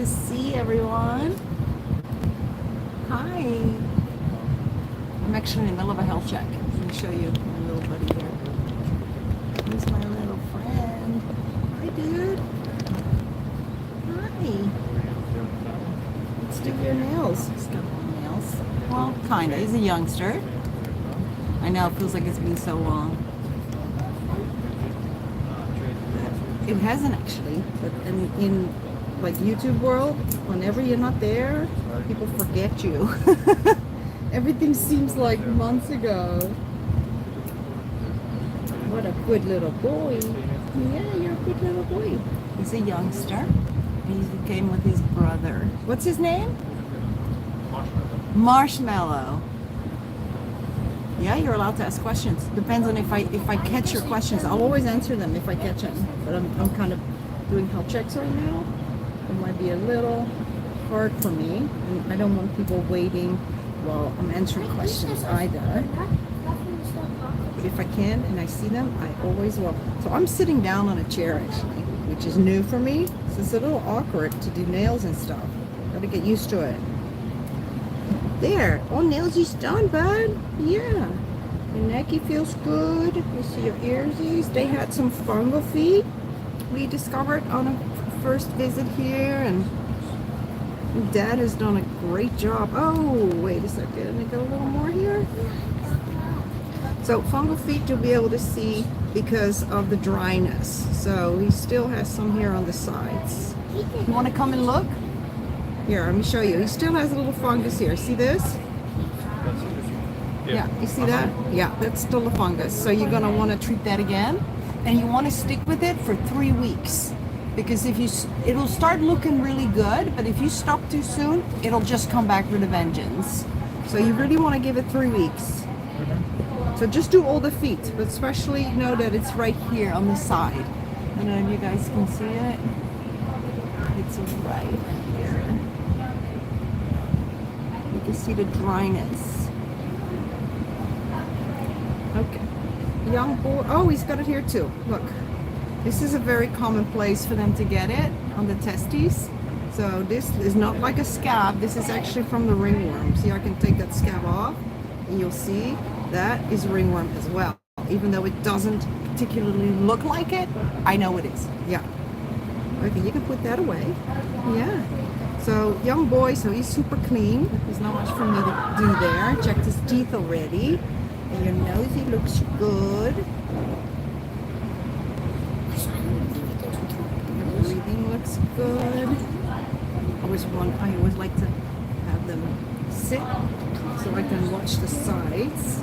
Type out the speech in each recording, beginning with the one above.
to see everyone. Hi. I'm actually in the middle of a health check. Let me show you my little buddy here. Here's my little friend. Hi, dude. Hi. Let's do your nails. He's got long nails. Well, kinda. He's a youngster. I know, it feels like it's been so long. It hasn't actually, but in like YouTube world, whenever you're not there, people forget you. Everything seems like months ago. What a good little boy. Yeah, you're a good little boy. He's a youngster. He came with his brother. What's his name? Marshmallow. Yeah, you're allowed to ask questions. Depends on if I catch your questions. I'll always answer them if I catch them. But I'm kind of doing health checks right now. It might be a little hard for me. And I don't want people waiting while I'm answering questions either. But if I can and I see them, I always will. So I'm sitting down on a chair actually, which is new for me. So it's a little awkward to do nails and stuff. Gotta get used to it. There, all nails is done, bud. Yeah. Your necky feels good. You see your earsies. They had some fungal feet we discovered on a first visit here, and Dad has done a great job. Oh, wait a second. Let me go a little more here. So fungal feet you'll be able to see because of the dryness. So he still has some here on the sides. You want to come and look? Here, let me show you. He still has a little fungus here. See this? Yeah, you see that? Yeah, that's still a fungus. So you're going to want to treat that again. And you want to stick with it for 3 weeks. Because if it'll start looking really good, but if you stop too soon, it'll just come back with a vengeance. So you really want to give it 3 weeks. So just do all the feet, but especially know that it's right here on the side. I don't know if you guys can see it. It's right here. You can see the dryness. Okay. Young boy. Oh, he's got it here too. Look. This is a very common place for them to get it, on the testes. So this is not like a scab. This is actually from the ringworm. See, I can take that scab off and you'll see that is ringworm as well. Even though it doesn't particularly look like it, I know it is. Yeah. Okay, you can put that away. Yeah. So young boy, so he's super clean. There's not much for me to do there. Checked his teeth already. And your nose, he looks good. Everything looks good. I always like to have them sit so I can watch the sides.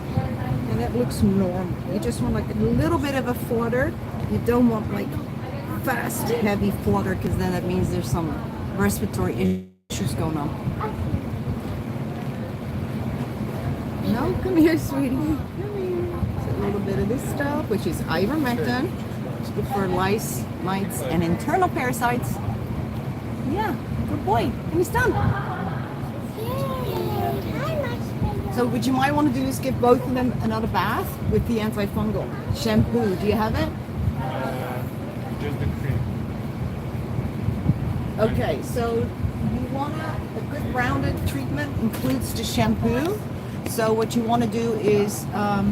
And that looks normal. You just want like a little bit of a flutter. You don't want like fast, heavy flutter, because then that means there's some respiratory issues going on. No, come here, sweetie. Come here. So a little bit of this stuff, which is ivermectin. It's good for lice, mites, and internal parasites. Yeah, good boy. And he's done. So what you might want to do is give both of them another bath with the antifungal shampoo. Do you have it? Just the cream. Okay, so you want a good rounded treatment includes the shampoo. So what you want to do is, oh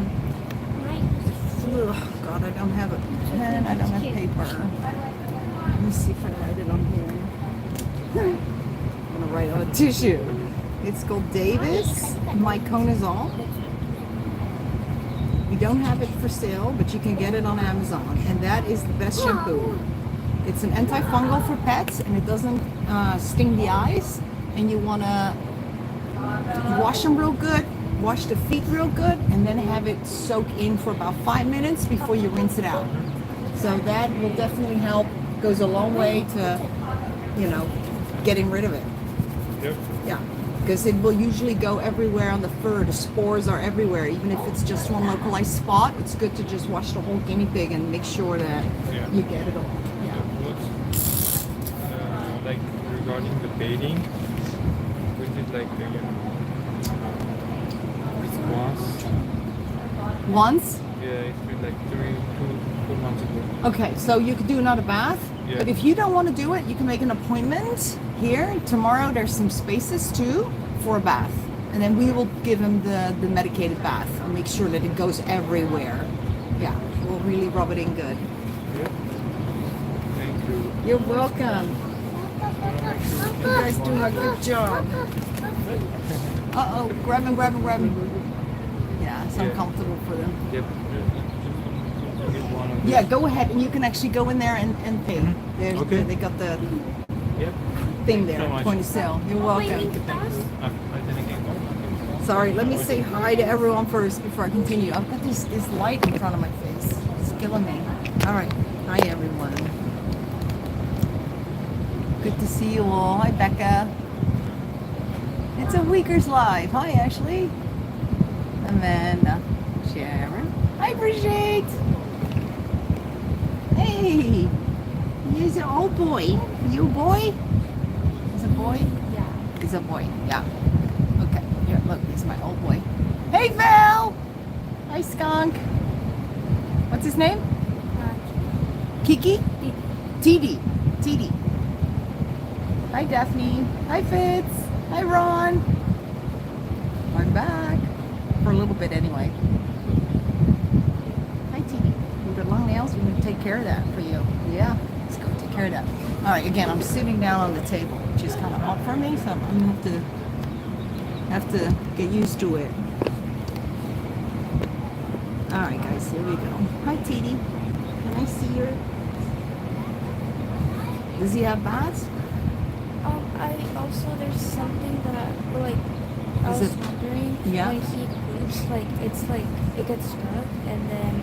God, I don't have a pen, I don't have paper. Let me see if I write it on here. I'm gonna write on a tissue. It's called Davis Myconazole. We don't have it for sale, but you can get it on Amazon, and that is the best shampoo. It's an antifungal for pets, and it doesn't sting the eyes. And you want to wash them real good, wash the feet real good, and then have it soak in for about 5 minutes before you rinse it out. So that will definitely help. Goes a long way to, you know, getting rid of it. Yep. Yeah, because it will usually go everywhere on the fur. The spores are everywhere. Even if it's just one localized spot, it's good to just wash the whole guinea pig and make sure that you get it all. Like regarding the baiting, we did like Once? Yeah, it's been like 2 months ago. Okay, so you could do another bath. Yeah. But if you don't want to do it, you can make an appointment here. Tomorrow there's some spaces too for a bath. And then we will give him the medicated bath and make sure that it goes everywhere. Yeah, we'll really rub it in good. Yeah. Thank you. You're welcome. You guys do a good job. Uh-oh, grab him. Yeah, it's uncomfortable for them. Yep. Get one of Yeah, these. go ahead and you can actually go in there and pay. There's Okay. they got the Yep. thing Thank you there, so much. point of sale. You're welcome. I didn't get one. Sorry, let me say hi to everyone first before I continue. I've got this light in front of my face. It's killing me. All right. Hi, everyone. Good to see you all. Hi, Becca. It's a Weekers Live. Hi, Ashley. Amanda. Sharon. Hi, Brigitte. Hey. He's an old boy. You a boy? He's a boy? Yeah. He's a boy. Yeah. Okay. Here, look. He's my old boy. Hey, Val. Hi, Skunk. What's his name? Kiki? TD. TD. Hi, Daphne. Hi, Fitz. Hi, Ron. I'm back. For a little bit, anyway. Hi, TD. You've got long nails. We're going to take care of that for you. Yeah. Let's go take care of that. All right. Again, I'm sitting down on the table, which is kind of hot for me, so I'm going to have to get used to it. All right, guys. Here we go. Hi, TD. Can I see your... Does he have baths? I also there's something that like I Is was it- wondering yeah. when he poops, like it's like it gets stuck, and then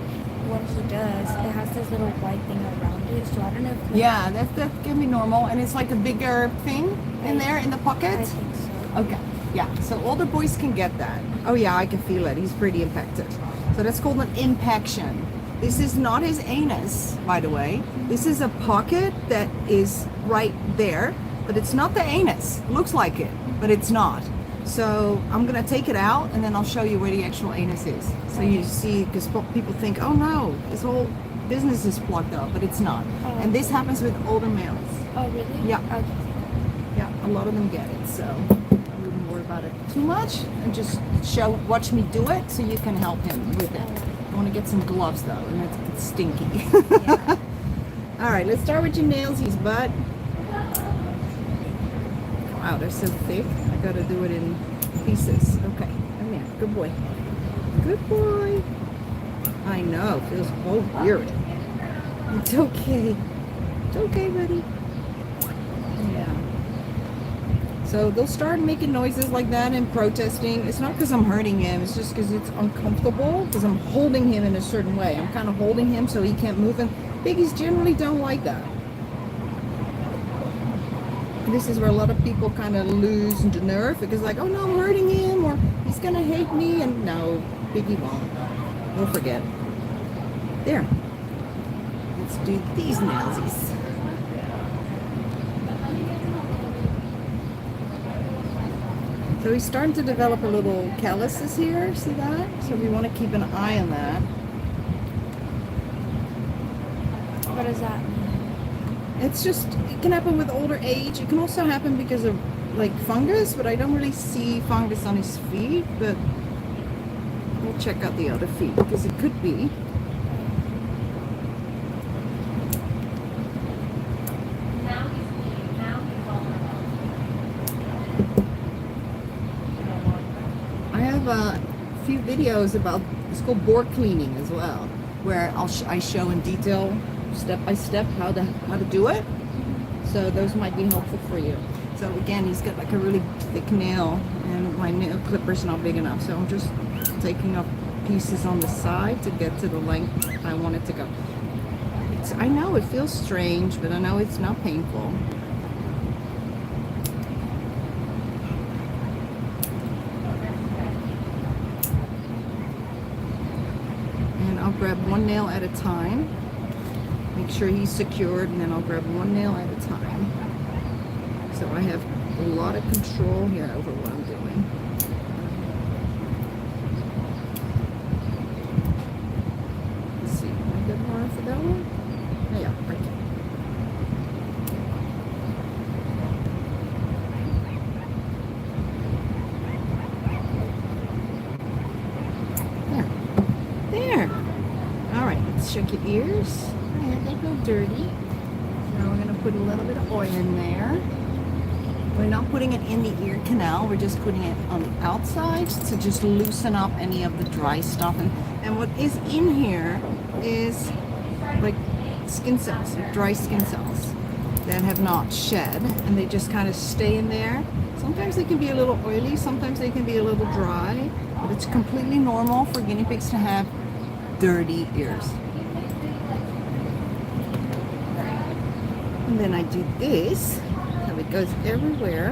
when he does, it has this little white thing around it. So I don't know if like, Yeah, that can be normal, and it's like a bigger thing in there in the pocket. I think so. Okay, yeah. So older boys can get that. Oh yeah, I can feel it. He's pretty impacted. So that's called an impaction. This is not his anus, by the way. This is a pocket that is right there, but it's not the anus. Looks like it, but it's not. So I'm gonna take it out, and then I'll show you where the actual anus is. So you see, because people think, oh no, this whole business is plugged up, but it's not. Oh, And this happens with older males. Oh really? Yeah. Okay. Yeah, a lot of them get it, so I wouldn't worry about it too much. And just watch me do it, so you can help him with it. I want to get some gloves though, and it's stinky. Yeah. All right, let's start with your nailsies, bud. Wow, they're so thick. I gotta do it in pieces. Okay, come here. Good boy. Good boy. I know, feels so weird. It's okay. It's okay, buddy. Yeah. So they'll start making noises like that and protesting. It's not because I'm hurting him. It's just because it's uncomfortable because I'm holding him in a certain way. I'm kind of holding him so he can't move. And piggies generally don't like that. This is where a lot of people kind of lose the nerve because like, oh no, I'm hurting him or he's going to hate me. And no, piggy won't. We'll forget. There. Let's do these nailsies. So he's starting to develop a little calluses here, see that? So we want to keep an eye on that. What does that mean? It's just, it can happen with older age. It can also happen because of like fungus, but I don't really see fungus on his feet, but we'll check out the other feet because it could be. I have a few videos about, it's called board cleaning as well, where I show in detail, step by step, how to do it. So those might be helpful for you. So again, he's got like a really thick nail, and my nail clipper's not big enough, so I'm just taking up pieces on the side to get to the length I want it to go. I know it feels strange, but I know it's not painful. And I'll grab one nail at a time. Make sure he's secured, and then I'll grab one nail at a time. So I have a lot of control here over what I'm doing. Let's see, am I good enough for that one? Oh, yeah, right there. check your ears. Yeah, they go dirty. Now we're gonna put a little bit of oil in there. We're not putting it in the ear canal. We're just putting it on the outside to just loosen up any of the dry stuff. And what is in here is like skin cells, like dry skin cells that have not shed, and they just kind of stay in there. Sometimes they can be a little oily, sometimes they can be a little dry, but it's completely normal for guinea pigs to have dirty ears. And then I do this, so it goes everywhere.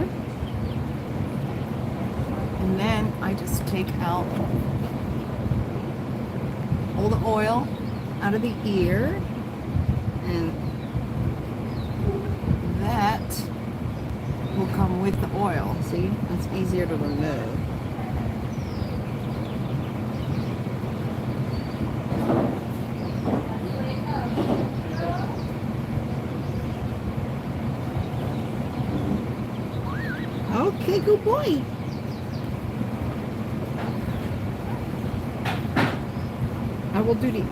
And then I just take out all the oil out of the ear, and that will come with the oil. See, it's easier to remove. Okay, good boy. I will do the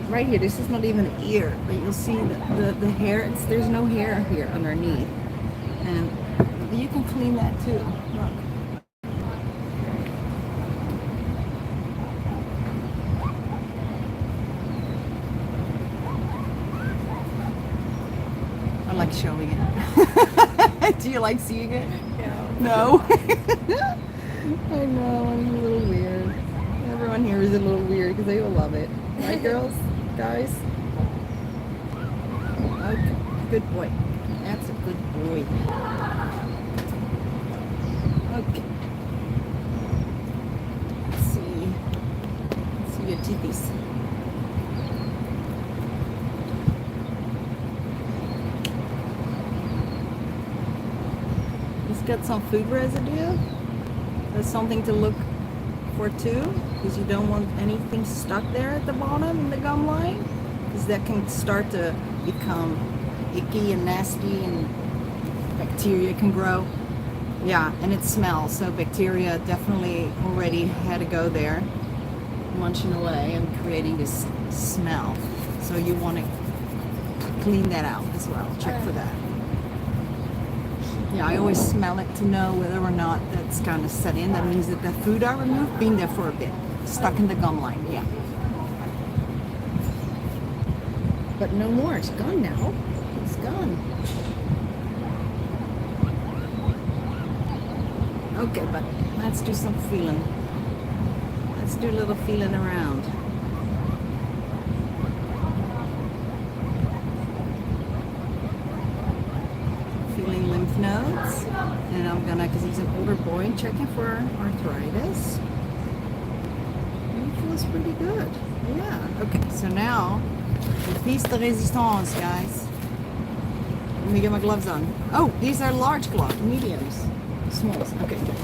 right here. This is not even an ear, but you'll see the hair. There's no hair here underneath, and you can clean that too. Look. I like showing it. Do you like seeing it? No. I know, I'm a little weird. Everyone here is a little weird because they will love it. Right, girls? Guys? Okay, good boy. That's a good boy. Okay. Let's see. Let's see your teethies. Got some food residue. That's something to look for too, because you don't want anything stuck there at the bottom in the gum line, because that can start to become icky and nasty, and bacteria can grow. Yeah, and it smells, so bacteria definitely already had to go there, munching away and creating this smell. So you want to clean that out as well. Check for that. Yeah, I always smell it to know whether or not that's kind of set in. That means that the food I removed been there for a bit, stuck in the gum line. Yeah. But no more. It's gone now. It's gone. Okay, but let's do some feeling. Let's do a little feeling around. Lymph nodes, and I'm gonna, because he's an older boy, checking for arthritis. He feels pretty good. Yeah. Okay, so now the piece de resistance, guys. Let me get my gloves on. Oh, these are large gloves, mediums, smalls. Okay, good.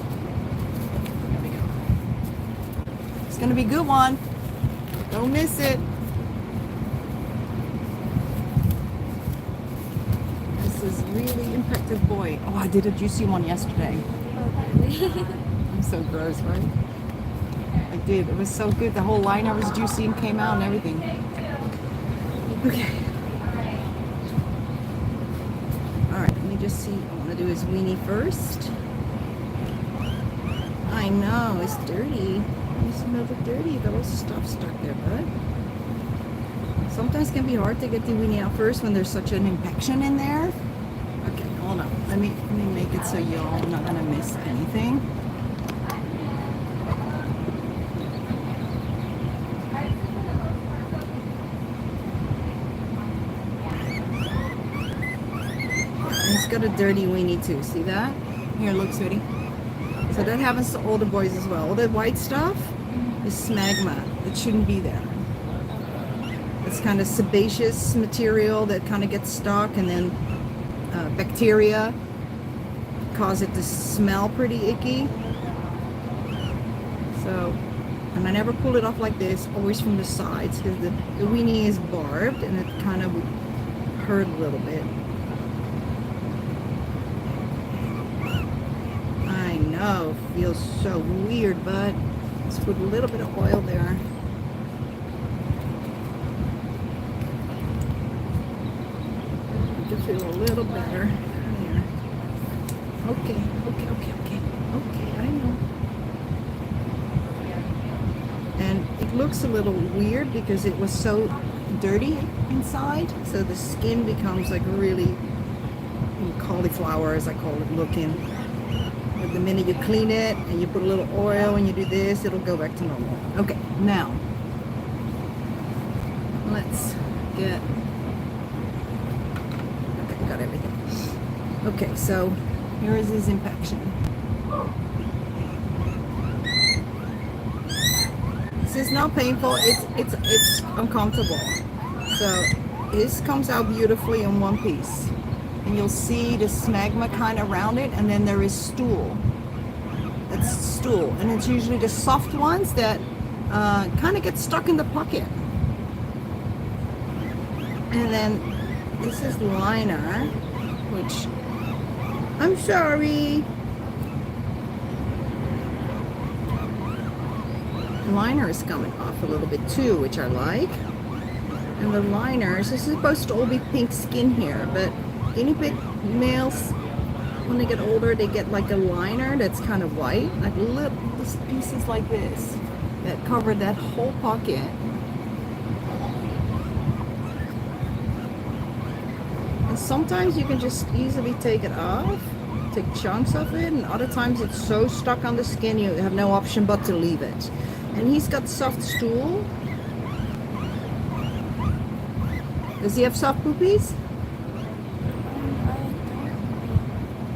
There we go. It's gonna be a good one. Don't miss it. Is really impacted boy. Oh, I did a juicy one yesterday. I'm so gross, right? I did. It was so good. The whole liner was juicy and came out and everything. Okay. Alright, let me just see. I want to do his weenie first. I know, it's dirty. You smell the dirty. You got all stuff stuck there, bud. Sometimes it can be hard to get the weenie out first when there's such an infection in there. Okay, hold on. Let me make it so y'all are not gonna miss anything. He's got a dirty weenie too. See that? Here, look, sweetie. So that happens to older boys as well. All that white stuff is smegma. It shouldn't be there. It's kind of sebaceous material that kind of gets stuck, and then bacteria cause it to smell pretty icky. So, and I never pull it off like this, always from the sides, because the weenie is barbed and it kind of would hurt a little bit. I know, feels so weird, but let's put a little bit of oil there. feel a little better. There. Okay, I know. And it looks a little weird because it was so dirty inside, so the skin becomes like really cauliflower, as I call it, looking. But the minute you clean it and you put a little oil and you do this, it'll go back to normal. Okay, now let's get, okay, got everything. Okay, so here is his infection. This is not painful, it's uncomfortable. So this comes out beautifully in one piece. And you'll see the smegma kind of around it, and then there is stool. That's stool, and it's usually the soft ones that kind of get stuck in the pocket. And then this is liner, which, I'm sorry. Liner is coming off a little bit too, which I like. And the liners, this is supposed to all be pink skin here, but guinea pig males, when they get older, they get like a liner that's kind of white, like little pieces like this that cover that whole pocket. And sometimes you can just easily take it off, take chunks of it, and other times it's so stuck on the skin you have no option but to leave it. And he's got soft stool. Does he have soft poopies?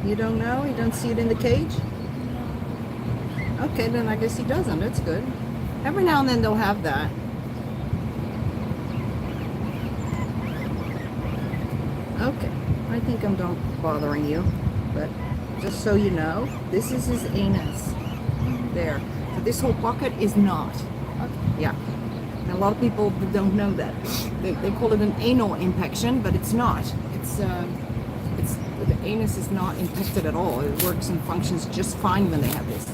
You don't know? You don't see it in the cage? Okay, then I guess he doesn't. That's good. Every now and then they'll have that. Okay, I think I'm done bothering you, but just so you know, this is his anus. There. So this whole pocket is not. Okay. Yeah. And a lot of people don't know that. They call it an anal infection, but it's not. The anus is not infected at all. It works and functions just fine when they have this.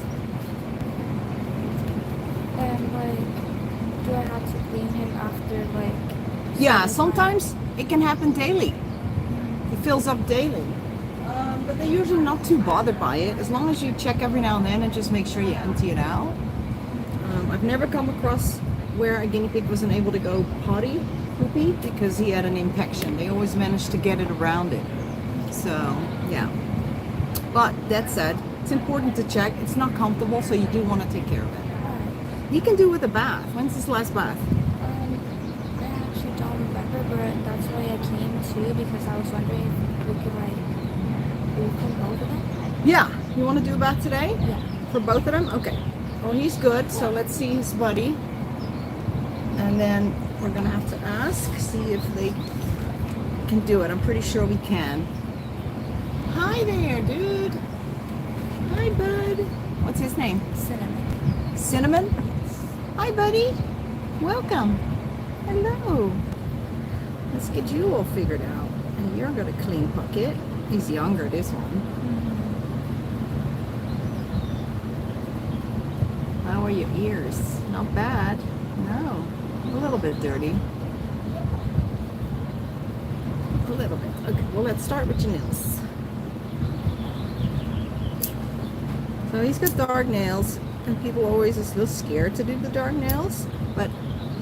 And like, do I have to clean him after like? Yeah, sometimes it can happen daily. It fills up daily. But they're usually not too bothered by it, as long as you check every now and then and just make sure you empty it out. I've never come across where a guinea pig wasn't able to go poopy because he had an infection. They always managed to get it around it. So, yeah. But that said, it's important to check. It's not comfortable, so you do want to take care of it. You can do with a bath. When's his last bath? I actually don't remember, but that's why I came too, because I was wondering if we could come over them. Yeah. You want to do a bath today? Yeah. For both of them? Okay. Well, he's good, so let's see his buddy. And then we're going to have to ask, see if they can do it. I'm pretty sure we can. Hi there, dude. Hi, bud. What's his name? Cinnamon. Cinnamon? Hi, buddy. Welcome. Hello. Let's get you all figured out. And you're got a clean pocket. He's younger, this one. How are your ears? Not bad. No. A little bit dirty. A little bit. Okay, well, let's start with your nails. So he's got dark nails, and people always is a little scared to do the dark nails. But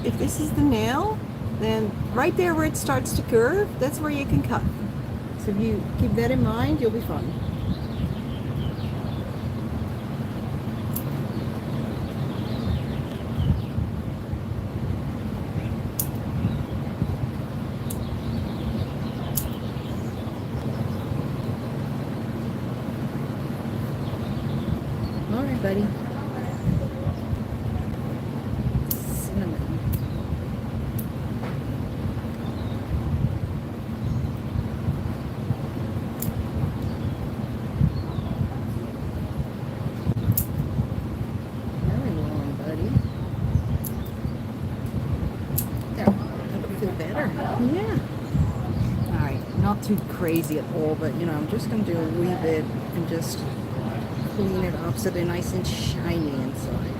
if this is the nail, then right there where it starts to curve, that's where you can cut. So if you keep that in mind, you'll be fine. All right, buddy. Cinnamon. Very long, buddy. There. That'll feel better. Yeah. All right. Not too crazy at all, but you know, I'm just gonna do a wee bit and just clean it up so they're nice and shiny inside.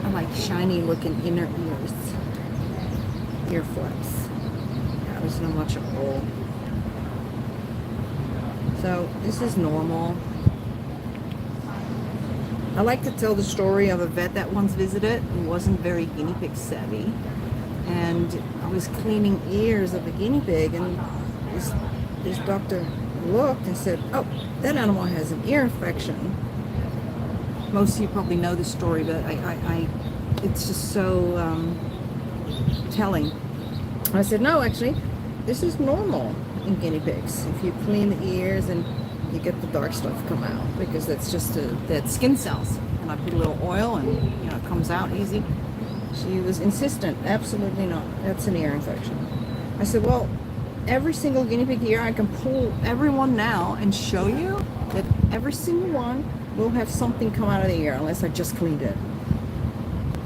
I like shiny looking inner ears. Ear flaps. Yeah. There's not much at all. So this is normal. I like to tell the story of a vet that once visited who wasn't very guinea pig savvy. And I was cleaning ears of a guinea pig, and this doctor looked and said, "Oh, that animal has an ear infection." Most of you probably know the story, but it's just so telling. I said, "No, actually, this is normal in guinea pigs. If you clean the ears and you get the dark stuff come out, because that's just dead skin cells." And I put a little oil, and it comes out easy. She was insistent, "Absolutely not. That's an ear infection." I said, "Well, every single guinea pig here, I can pull everyone now and show you that every single one will have something come out of the ear unless I just cleaned it."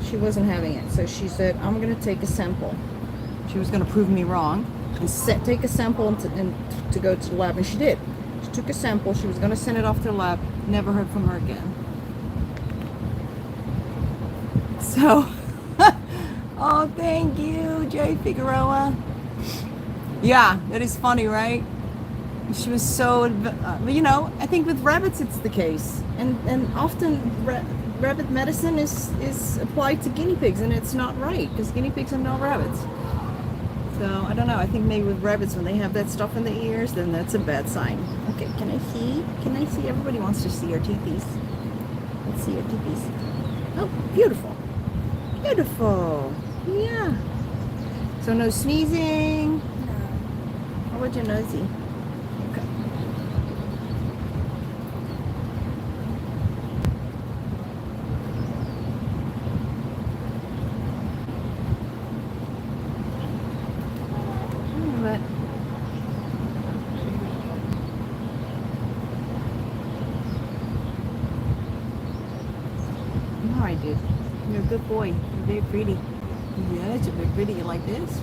She wasn't having it, so she said, "I'm going to take a sample." She was going to prove me wrong and take a sample and to go to the lab, and she did. She took a sample. She was going to send it off to the lab. Never heard from her again. So, oh, thank you, Jay Figueroa. Yeah, that is funny, right? She was so, I think with rabbits it's the case, and often rabbit medicine is applied to guinea pigs, and it's not right because guinea pigs are not rabbits. So I don't know. I think maybe with rabbits, when they have that stuff in the ears, then that's a bad sign. Okay, can I see? Can I see? Everybody wants to see our teepees. Let's see our teepees. Oh, beautiful, beautiful. Yeah. So no sneezing. How about your nosy? Okay. But no, I did. You're a good boy. You're very pretty. Yes, you're very pretty. You like this?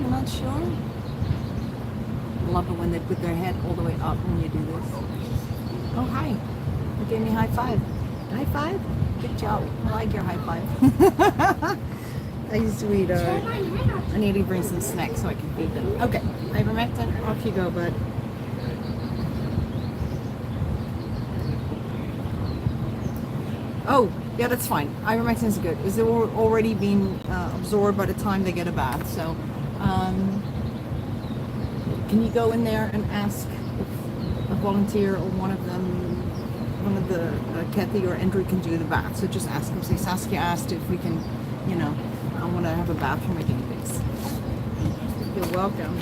I'm not sure. I love it when they put their head all the way up when you do this. Oh, hi. You gave me a high five. High five? Good job. I like your high five. Hey, sweetheart. I need to bring some snacks so I can feed them. Okay. Ivermectin, off you go, bud. Oh, yeah, that's fine. Ivermectin is good. It's already been absorbed by the time they get a bath. So, can you go in there and ask if a volunteer or one of the Kathy or Andrew can do the bath? So just ask them. Say, Saskia asked if we can, I want to have a bath for my guinea pigs. You're welcome.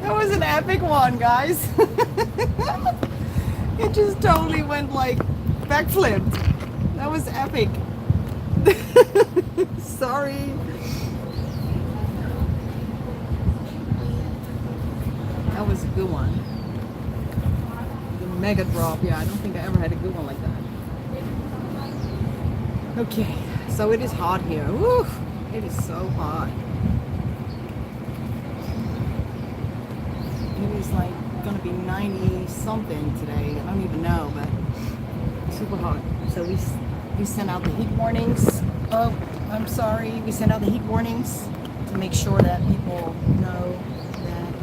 That was an epic one, guys. It just totally went like backflipped. That was epic. Sorry. That was a good one. The mega drop. Yeah, I don't think I ever had a good one like that. Okay, so it is hot here. Woo! It is so hot. It is like gonna be 90 something today. I don't even know, but super hot. So we sent out the heat warnings. Oh, I'm sorry. We sent out the heat warnings to make sure that people know that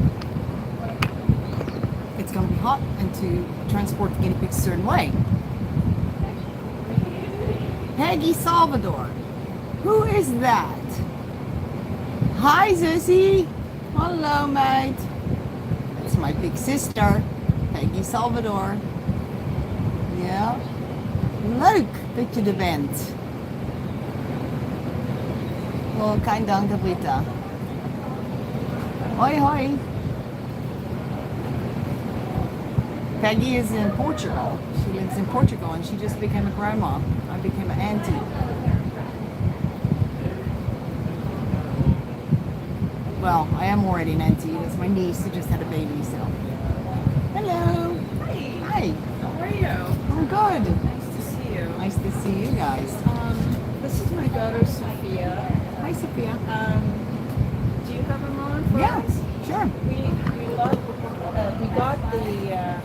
it's gonna be hot and to transport the guinea pigs a certain way. Peggy Salvador. Who is that? Hi, Sissy. Hello, mate. It's my big sister, Peggy Salvador. Ja. Leuk dat je er bent. Oh, kein Dank, Rita. Hoi, hoi. Peggy is in Portugal. She lives in Portugal and she just became a grandma. I became an auntie. Well, I am already an auntie. That's my niece who just had a baby, so. Hello. Hi. Hi. How are you? I'm good. Nice to see you. Nice to see you guys. This is my daughter Sophia. Hi, Sophia. Do you have a moment for Yeah, us? sure. We love got the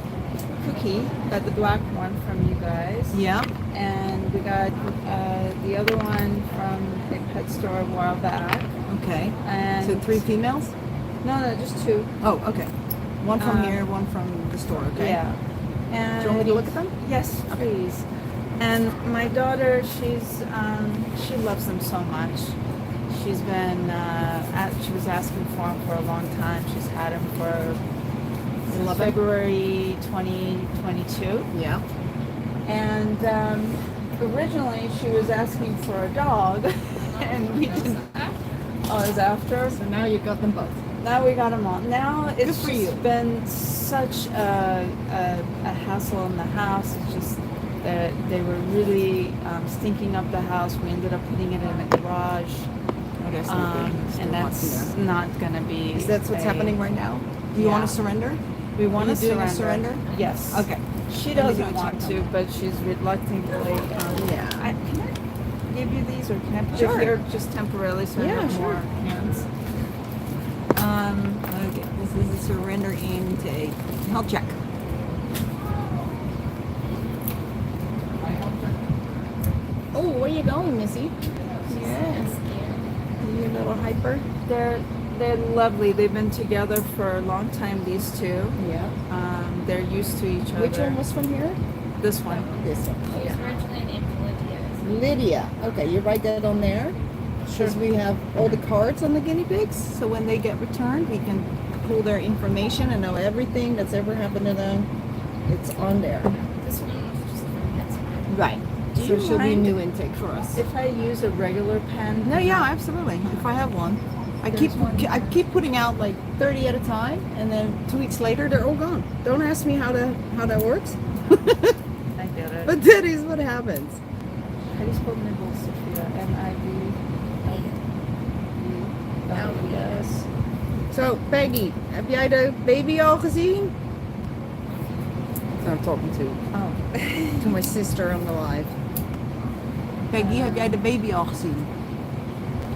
cookie, got the black one from you guys. Yeah. And we got the other one from a pet store a while back. Okay. And So 3 females? No, just 2. Oh, okay. One from Um, here, one from the store. Okay. Yeah. And Do you want me to look at them? Yes, please. And my daughter, she loves them so much. She's been she was asking for them for a long time. She's had them for since February 2022. Yeah. And originally she was asking for a dog, and we didn't. Oh, it was after. So now you got them both. Now we got them all. Now it's Good for just you. been such a hassle in the house. It's just that they were really stinking up the house. We ended up putting it in the garage, Oh, that's not good. It's and too hot that's in not going to be. there. Is that what's happening right now? Do you Yeah. want to surrender? We want Are to you doing a surrender? Yes. Okay. She Let me doesn't go want check to, on but she's reluctantly. Yeah. Can I give you these, or can I put Sure. it here just temporarily so I Yeah, have sure. more hands? Okay. This is a surrender intake. Health check. Oh, where you going, Missy? Yes. You a little hyper? They're lovely. They've been together for a long time. These 2. Yeah. They're used to each other. Which one was from here? This one? This one. She was originally named Lydia. Lydia. Okay, you write that on there. Because we have all the cards on the guinea pigs. So when they get returned, we can pull their information and know everything that's ever happened to them. It's on there. This one was just from Pittsburgh. Right. Do So you she'll be mind new intake for us. if I use a regular pen? No, yeah, absolutely. If I have one. I keep putting out like 30 at a time, and then 2 weeks later they're all gone. Don't ask me how that works. I get it. But that is what happens. How do you spell nibble, Sophia? N-I-V. Oh, yes. So, Peggy, heb jij de baby al gezien? I'm talking Oh. to my sister on the live. Peggy, heb jij de baby al gezien?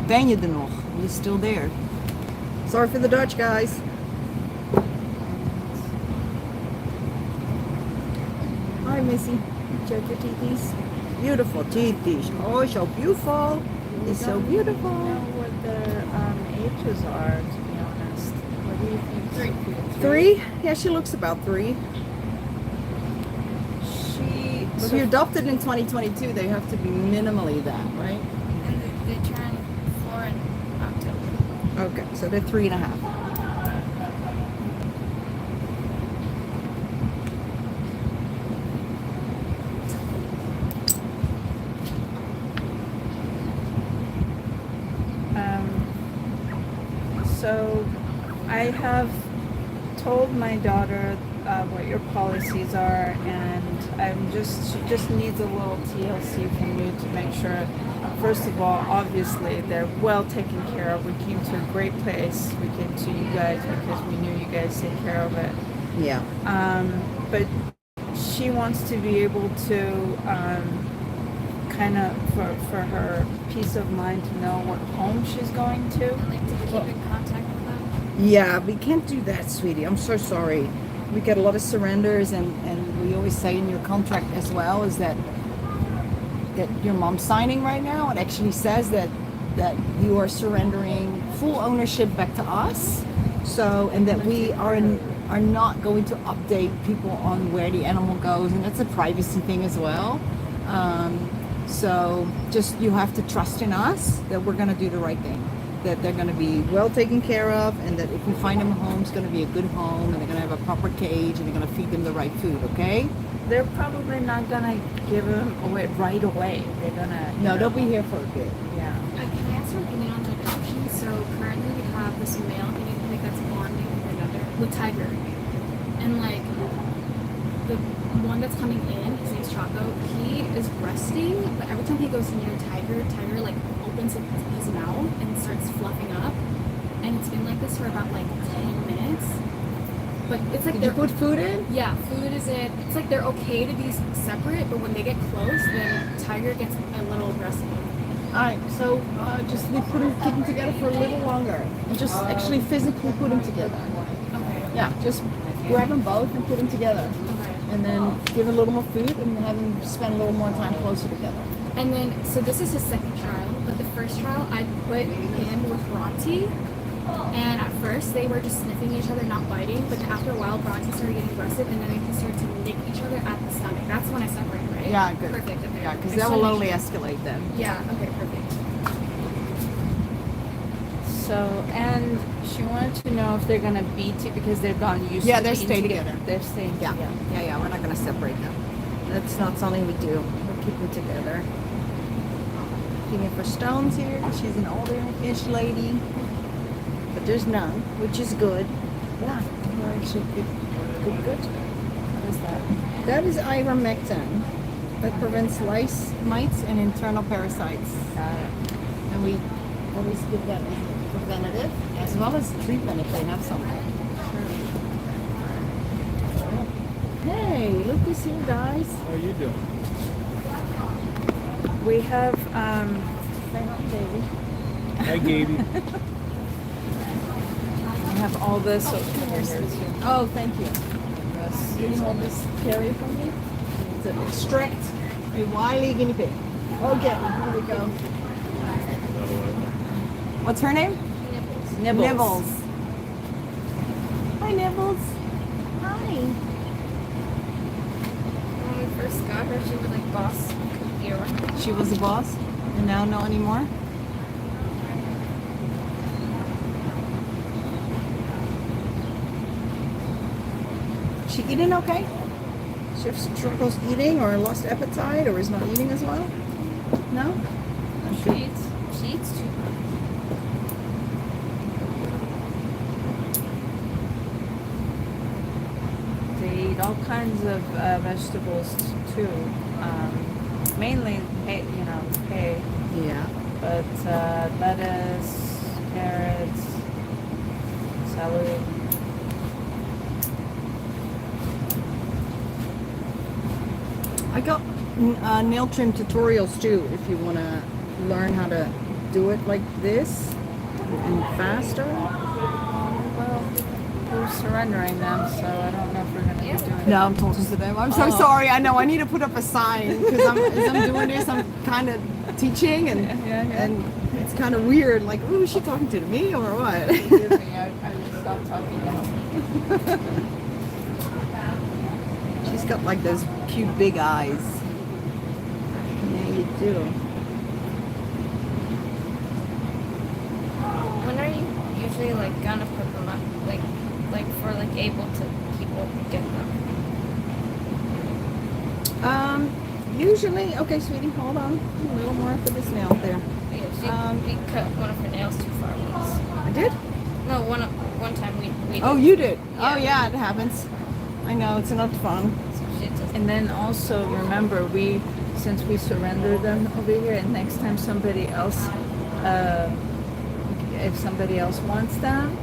Ben je er nog? You're still there. Sorry for the Dutch, guys. Hi, Missy. Check your teethies. Beautiful teethies. Oh, so beautiful. It's so I don't beautiful. know what their ages are, to be honest. What do you think? 3? Yeah, she looks about 3. She. If you adopted in 2022, they have to be minimally that, right? And they turn 4 in October. Okay, so they're 3.5. So I have told my daughter what your policies are, and she just needs a little TLC from you to make sure. First of all, obviously they're well taken care of. We came to a great place. We came to you guys because we knew you guys take care of it. Yeah. But she wants to be able to kind of for her peace of mind to know what home she's going to. Like to keep in contact with them. Yeah, we can't do that, sweetie. I'm so sorry. We get a lot of surrenders, and we always say in your contract as well is that your mom's signing right now. It actually says that you are surrendering full ownership back to us. So, and that we are not going to update people on where the animal goes, and that's a privacy thing as well. So just you have to trust in us that we're going to do the right thing, that they're going to be well taken care of, and that if we find them a home, it's going to be a good home, and they're going to have a proper cage, and they're going to feed them the right food, okay? They're probably not gonna give them away right away. They're gonna. No, they'll be here for a bit. Yeah. Can I ask for opinion on the adoption? So currently we have this male guinea pig that's bonding with Tiger, and like the one that's coming in, his name's Choco. He is breasting, but every time he goes near Tiger, Tiger like opens his mouth and starts fluffing up, and it's been like this for about like 10 minutes. But it's like Did you put food in? yeah, food is in. It's like they're okay to be separate, but when they get close, then Tiger gets a little aggressive. Alright, so just keep them together for a little longer. And just actually physically put them together. Okay. Yeah, just grab them both and put them together. Okay. And then give a little more food and have them spend a little more time closer together. And then, so this is his second trial, but the first trial I put him with Bronte, and at first they were just sniffing each other, not biting, but after a while Bronte started getting aggressive, and then they started to nick each other at the stomach. That's when I separated, right? Yeah, good. Perfect, okay. Yeah, because I that just will wanna only make escalate then. sure. Yeah, okay, perfect. So, and she wanted to know if they're gonna be because they've gotten used Yeah, to they're being stay together. They're staying Yeah, together. yeah. We're not going to separate them. That's not something we do. We'll keep them together. Looking for stones here. She's an older-ish lady, but there's none, which is good. Yeah, we're actually good. What is that? That is ivermectin. That prevents lice, mites, and internal parasites. Got it. And we always give that as a preventative as well as treatment if they have something. Hey, look who's here, guys. How are you doing? We have Say hi, baby. Hi, Gaby. we have all this over here too. Oh, thank you. Yes. Can you hold this carrier for me? It's an extract a wily guinea pig. Okay, here we go. What's her name? Nibbles. Nibbles. Hi, Nibbles. Hi. When we first got her, she was like boss era. She was the boss, and now no anymore. She eating okay? She has struggles eating or lost appetite or is not eating as well? No? She eats too much. They eat all kinds of vegetables too. Mainly hay, hay. Yeah. But lettuce, carrots, celery. I got nail trim tutorials too if you want to learn how to do it like this and faster. Well, we're surrendering them, so I don't know if we're gonna be doing No, I'm talking to them. I'm so Oh. sorry. I know I need to put up a sign because as I'm doing this, I'm kind of teaching Yeah. and it's kind of weird. Like, ooh, is she talking to me or what? Forgive me, I will stop talking now. She's got like those cute big eyes. Yeah, you do. When are you usually like gonna put them up? Like for like able to people get them? Usually, okay, sweetie, hold on. A little more for this nail there. Yeah, we cut one of her nails too far once. I did? No, one time we Oh, did. you did? Yeah. Oh, yeah, it happens. I know, it's not fun. So she just, And then also remember, since we surrendered them over here, and next time somebody else, if somebody else wants them,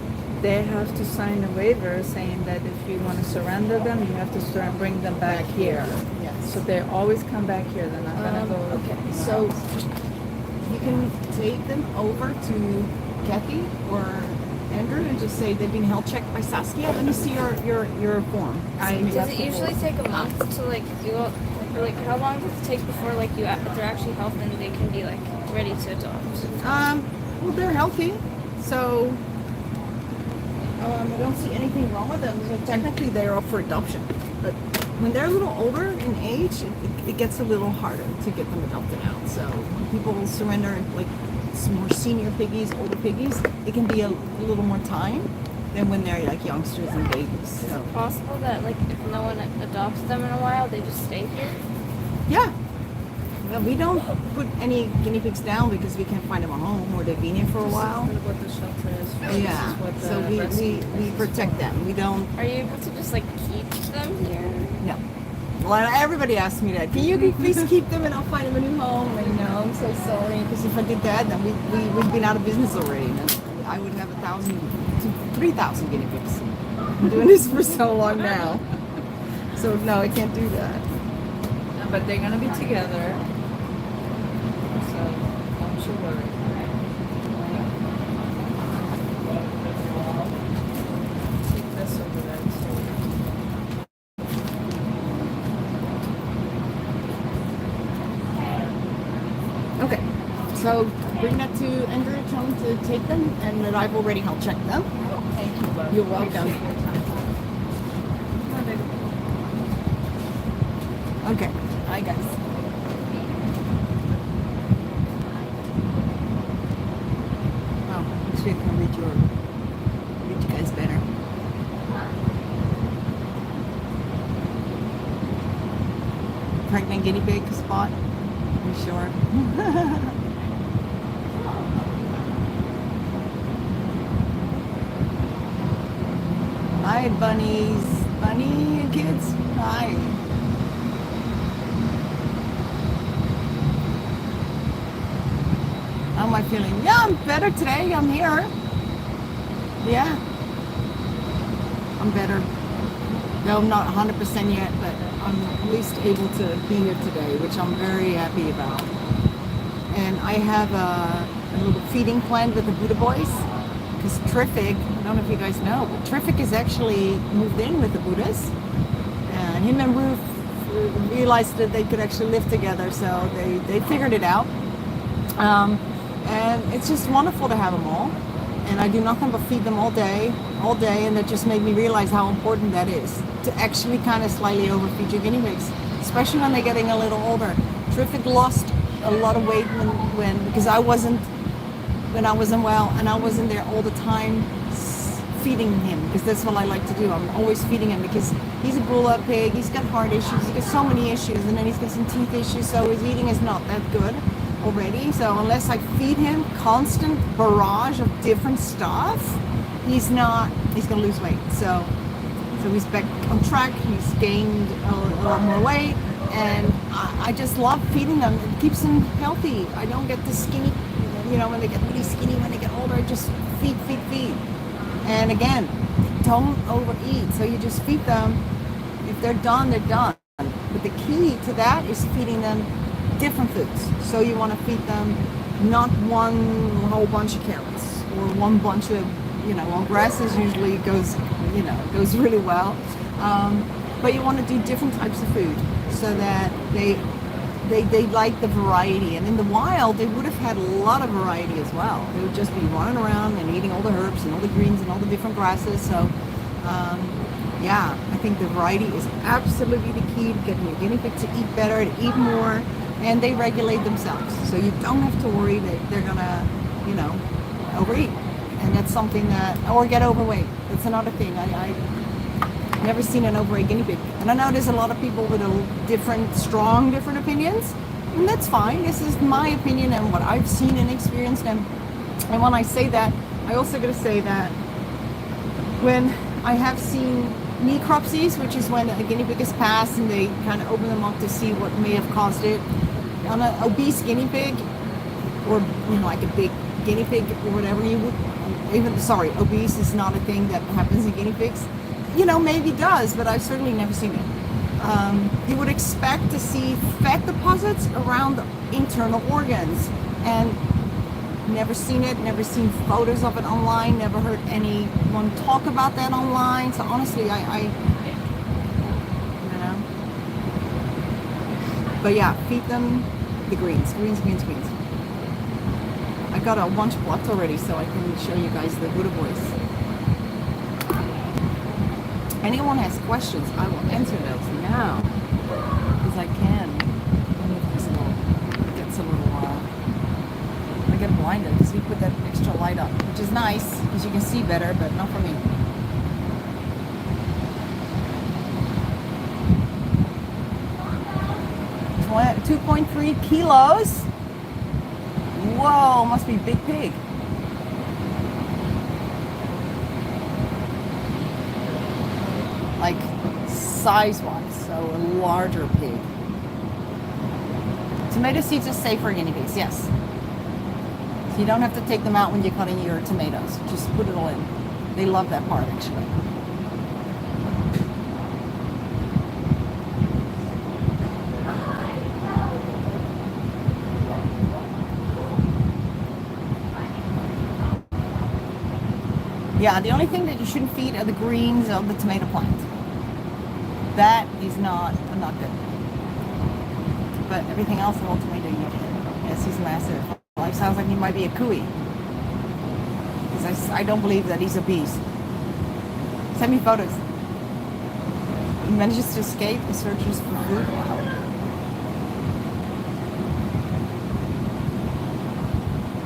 they have to sign a waiver saying that if you want to surrender them, you have to bring them back here. Yes. So they always come back here. They're not gonna go. Okay, anywhere so else. you can take them over to Kathy or Andrew and just say they've been health checked by Saskia. Let me see your form. does it usually take a month to like do it? Or like how long does it take before like they're actually healthy and they can be like ready to adopt? Well, they're healthy, so I don't see anything wrong with them. So technically, they're up for adoption. But when they're a little older in age, it gets a little harder to get them adopted out. So when people surrender, like some more senior piggies, older piggies, it can be a little more time than when they're like youngsters and babies. So Possible that like if no one adopts them in a while, they just stay here. yeah. Well, we don't put any guinea pigs down because we can't find them a home or they've been here for a while. This is what the shelter is. This Yeah, is what the so rescue we protect them. We don't. Are you able to just like keep them here? No. Well, everybody asks me that. Can you please keep them and I'll find them a new home? And I'm so sorry because if I did that, then we'd been out of business already. And I would have 1,000 to 3,000 guinea pigs. I'm doing this for so long now. So no, I can't do that. But they're gonna be together. So don't you worry. Keep this over there too. So bring that to Andrew, tell him to take them, and that I've already helped check them. Thank you, love. You're welcome. Okay, hi guys. Oh, actually I can read you guys better. Pregnant guinea pig spot? You sure? Hi bunnies. Bunny kids? Hi. How am I feeling? Yeah, I'm better today. I'm here. Yeah. I'm better. No, I'm not 100% yet, but I'm at least able to be here today, which I'm very happy about. And I have a little feeding plan with the Buddha Boys, because Triffic, I don't know if you guys know, but Triffic is actually moved in with the Buddhas. And him and Ruth realized that they could actually live together, so they figured it out. And it's just wonderful to have them all. And I do nothing but feed them all day, and that just made me realize how important that is, to actually kind of slightly overfeed your guinea pigs, especially when they're getting a little older. Triffic lost a lot of weight because when I wasn't well, and I wasn't there all the time feeding him, because that's what I like to do. I'm always feeding him because he's a bull-up pig, he's got heart issues, he's got so many issues, and then he's got some teeth issues, so his eating is not that good already. So unless I feed him constant barrage of different stuff, he's gonna lose weight. So he's back on track. He's gained a lot more weight, and I just love feeding them. It keeps them healthy. I don't get the skinny, when they get really skinny when they get older. I just feed. And again, don't overeat. So you just feed them. If they're done, they're done. But the key to that is feeding them different foods. So you want to feed them not one whole bunch of carrots or one bunch of, well, grasses usually goes really well. But you want to do different types of food so that they like the variety. And in the wild, they would have had a lot of variety as well. They would just be running around and eating all the herbs and all the greens and all the different grasses. So yeah, I think the variety is absolutely the key to getting your guinea pig to eat better, to eat more, and they regulate themselves. So you don't have to worry that they're gonna, overeat. And that's something or get overweight. That's another thing. I never seen an overweight guinea pig. And I know there's a lot of people with different opinions, and that's fine. This is my opinion and what I've seen and experienced. And when I say that, I also gotta say that when I have seen necropsies, which is when a guinea pig is passed and they kind of open them up to see what may have caused it. On an obese guinea pig, or like a big guinea pig or whatever, obese is not a thing that happens in guinea pigs. Maybe does, but I've certainly never seen it. You would expect to see fat deposits around the internal organs, and never seen it, never seen photos of it online, never heard anyone talk about that online. So honestly, I but yeah, feed them the greens. I got a bunch plucked already, so I can show you guys the Buddha Boys. Anyone has questions, I will answer those now, because I can. I get blinded because we put that extra light up, which is nice because you can see better, but not for me. What? 2.3 kilos? Whoa, must be big pig. Like size-wise, so a larger pig. Tomato seeds are safe for guinea pigs, yes. So you don't have to take them out when you're cutting your tomatoes. Just put it all in. They love that part, actually. Yeah, the only thing that you shouldn't feed are the greens of the tomato plant. That is not good. But everything else, the whole tomato you can. Yes, he's massive. I Like, sounds like he might be a cooey. Because I don't believe that he's a beast. Send me photos. He manages to escape the searchers for food. Wow.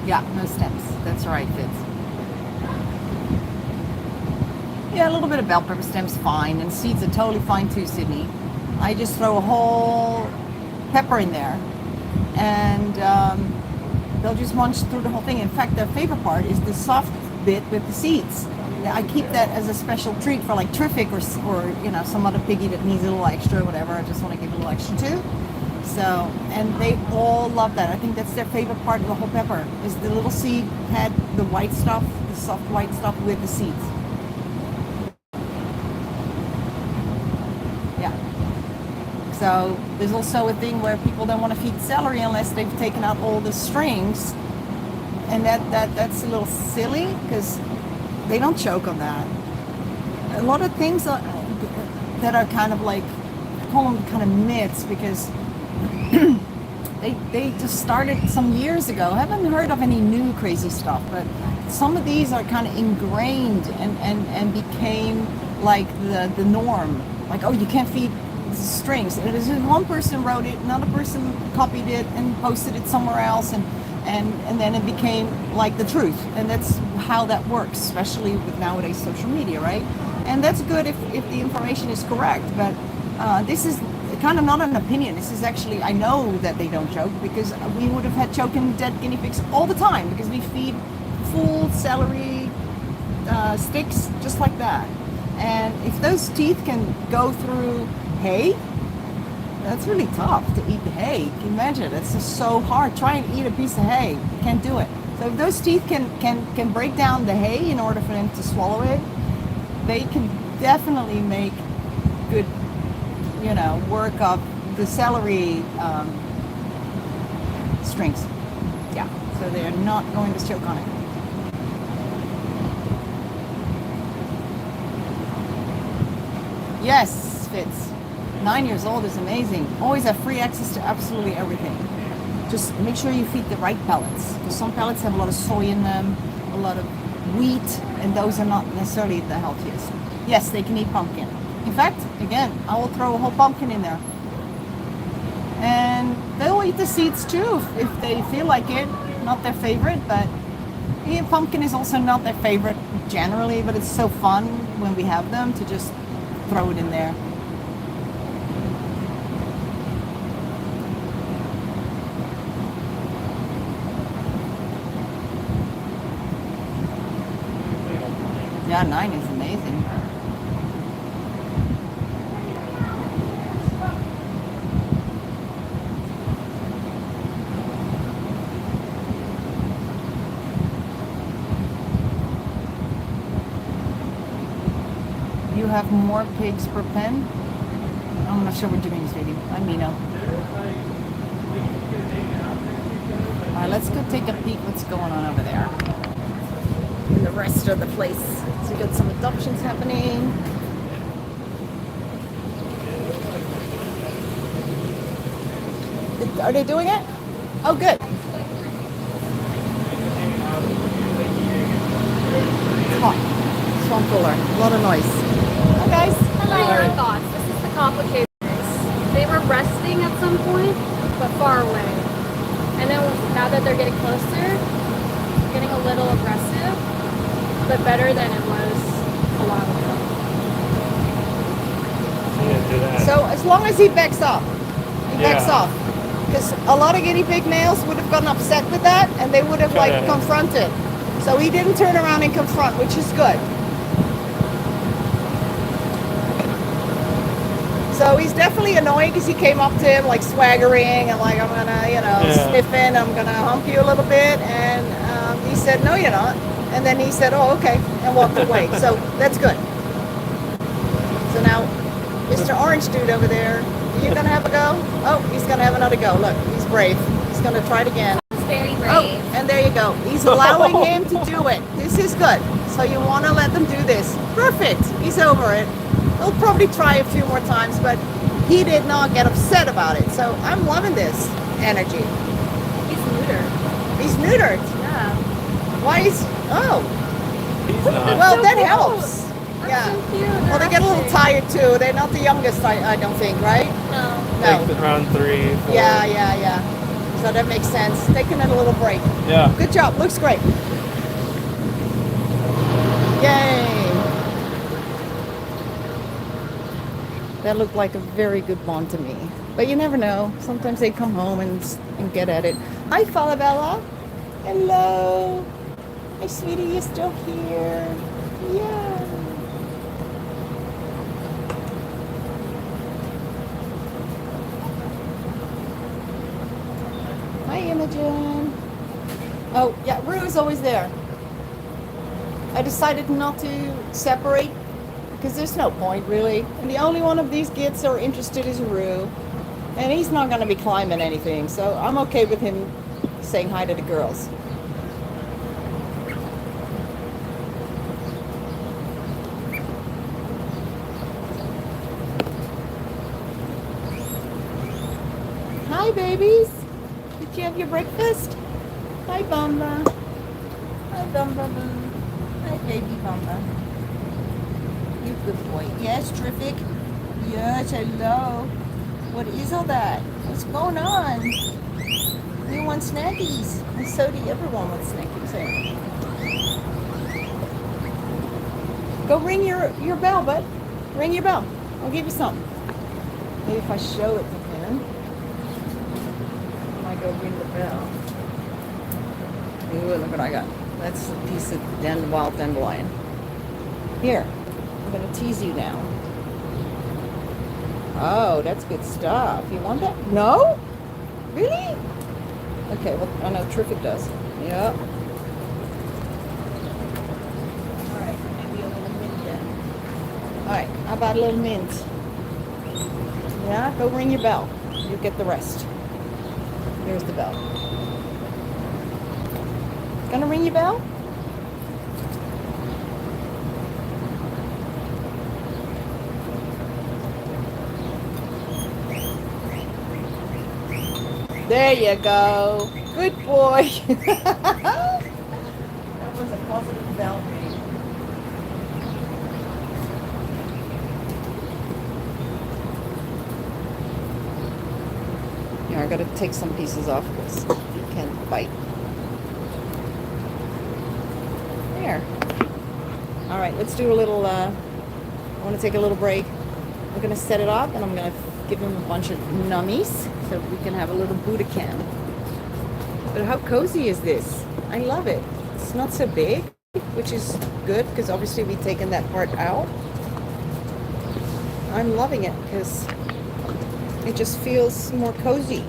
Yeah, no stems. That's right, Fitz. Yeah, a little bit of bell pepper stems fine, and seeds are totally fine too, Sydney. I just throw a whole pepper in there, and they'll just munch through the whole thing. In fact, their favorite part is the soft bit with the seeds. I keep that as a special treat for like Triffic or you know, some other piggy that needs a little extra or whatever. I just want to give a little extra too. So, and they all love that. I think that's their favorite part of the whole pepper is the little seed head, the white stuff, the soft white stuff with the seeds. Yeah. So there's also a thing where people don't want to feed celery unless they've taken out all the strings, and that's a little silly because they don't choke on that. A lot of things that are kind of like, I call them kind of myths because they just started some years ago. I haven't heard of any new crazy stuff, but some of these are kind of ingrained and became like the norm. Like, oh, you can't feed strings. And this one person wrote it, another person copied it and posted it somewhere else, and then it became like the truth. And that's how that works, especially with nowadays social media, right? And that's good if the information is correct, but this is kind of not an opinion. This is actually, I know that they don't choke because we would have had choking dead guinea pigs all the time because we feed full celery sticks just like that. And if those teeth can go through hay, that's really tough to eat the hay. Can you imagine? It's just so hard. Try and eat a piece of hay. You can't do it. So if those teeth can break down the hay in order for them to swallow it, they can definitely make good, you know, work of the celery strings. Yeah. So they're not going to choke on it. Yes, Fitz. 9 years old is amazing. Always have free access to absolutely everything. Just make sure you feed the right pellets. Because some pellets have a lot of soy in them, a lot of wheat, and those are not necessarily the healthiest. Yes, they can eat pumpkin. In fact, again, I will throw a whole pumpkin in there. And they'll eat the seeds too if they feel like it. Not their favorite, but yeah, pumpkin is also not their favorite generally, but it's so fun when we have them to just throw it in there. Yeah, 9 is amazing. You have more pigs per pen? I'm not sure what you're doing, sweetie. I'm Mino. Alright, let's go take a peek what's going on over there. In the rest of the place. So we got some adoptions happening. Are they doing it? Oh, good. It's hot. Swamp cooler. A lot of noise. Hi, guys. Hello. Your thoughts. This is the complicated case. They were resting at some point, but far away. And then now that they're getting closer, getting a little aggressive, but better than it was a while ago. So as long as he backs up, backs off. Because a lot of guinea pig males would have gotten upset with that and they would have like confronted. So he didn't turn around and confront, which is good. So he's definitely annoying because he came up to him like swaggering and like, I'm gonna, you know, sniffing, I'm gonna hump you a little bit. And he said, no, you're not. And then he said, oh, okay, and walked away. So that's good. So now, Mr. Orange Dude over there, are you gonna have a go? Oh, he's gonna have another go. Look, he's brave. He's gonna try it again. He's very brave. Oh, and there you go. He's allowing him to do it. This is good. So you want to let them do this. Perfect. He's over it. He'll probably try a few more times, but he did not get upset about it. So I'm loving this energy. He's neuter. He's neutered. Yeah. Why is? Oh, He's not. well so that cute. helps. That's Yeah. so cute. Well, they get a little tired too. They're not the youngest, I don't think, right? No. Like No. around 3, 4. Yeah. So that makes sense. Taking a little break. Yeah. Good job. Looks great. Yay. That looked like a very good bond to me. But you never know. Sometimes they come home and get at it. Hi, Falabella. Hello. Hi, sweetie. You're still here. Yeah. Hi, Imogen. Oh, yeah, Rue is always there. I decided not to separate because there's no point, really. And the only one of these kids that are interested is Rue. And he's not going to be climbing anything, so I'm okay with him saying hi to the girls. Hi, babies. Did you have your breakfast? Hi, Bamba. Hi, Bamba. Hi, baby Bamba. You good boy. Yes, terrific. Yes, hello. What is all that? What's going on? You want snackies? And so do everyone want snackies. Eh? Go ring your bell, bud. Ring your bell. I'll give you some. Maybe if I show it to him. I go ring the bell. Ooh, look what I got. That's a piece of wild dandelion. Here, I'm gonna tease you now. Oh, that's good stuff. You want that? No? Really? Okay, well, I know Terrific does. Yep. Alright, maybe a little mint then. Alright, how about a little mint? Yeah, go ring your bell. You get the rest. Here's the bell. Gonna ring your bell? There you go. Good boy. That was a positive bell ring. Here, I gotta take some pieces off because you can't bite. There. All right, let's do a little, I want to take a little break. I'm gonna set it up and I'm gonna give him a bunch of nummies so we can have a little Buddha camp. But how cozy is this? I love it. It's not so big, which is good because obviously we've taken that part out. I'm loving it because it just feels more cozy.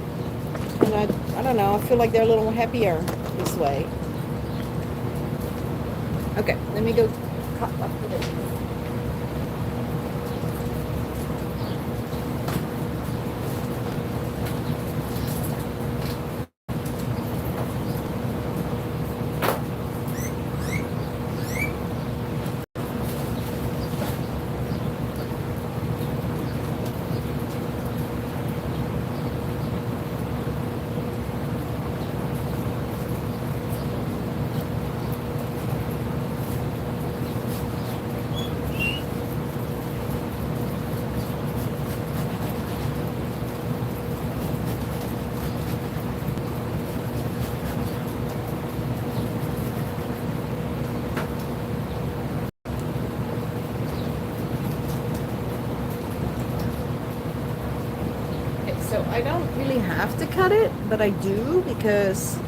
And I don't know, I feel like they're a little happier this way. Okay, let me go cut up the bit. So I don't really have to cut it, but I do because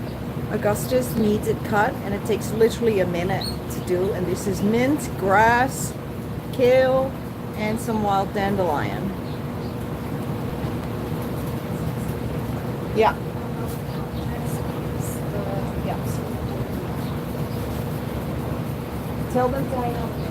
Augustus needs it cut and it takes literally a minute to do. And this is mint, grass, kale, and some wild dandelion. Yeah. Yeah. Tell them to hang on.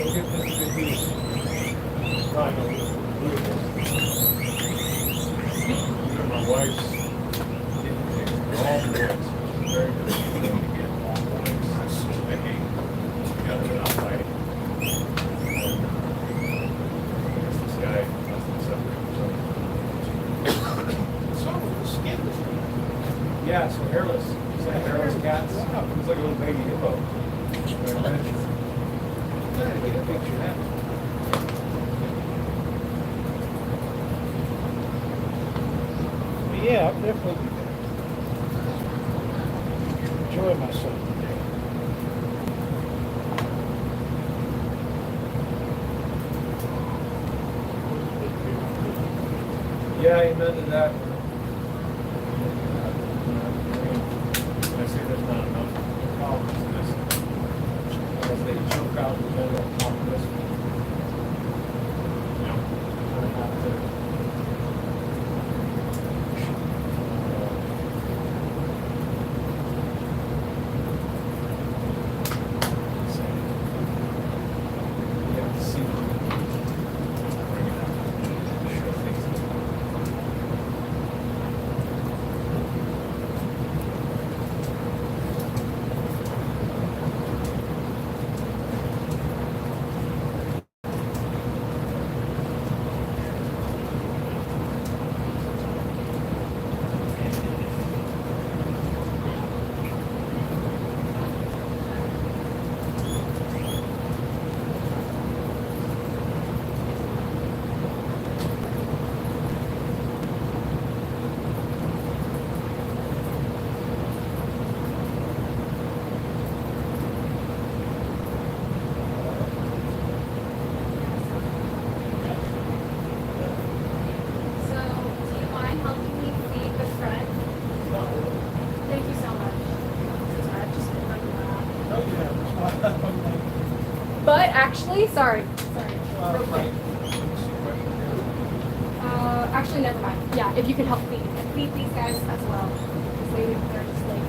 get this big piece. Probably know this one. My wife's getting all boys. Very good. They don't get all boys. So they got it outside. This guy doesn't separate himself. So the skin is. Yeah, so hairless. It's like hairless cats. Wow. It's like a little baby hippo. Get a picture of that. But yeah, I'm definitely enjoying myself today. Yeah, amen to that. I say there's not enough problems in this. Because they choke out the general populace. You know, I have to. You have to see them. Bring it out. Show things. So, do you mind helping me feed the friend? Thank you so much. Sorry, I've just been like that. But actually, sorry. Real quick. Actually, never mind. Yeah, if you could help feed and feed these guys as well, because they're just like.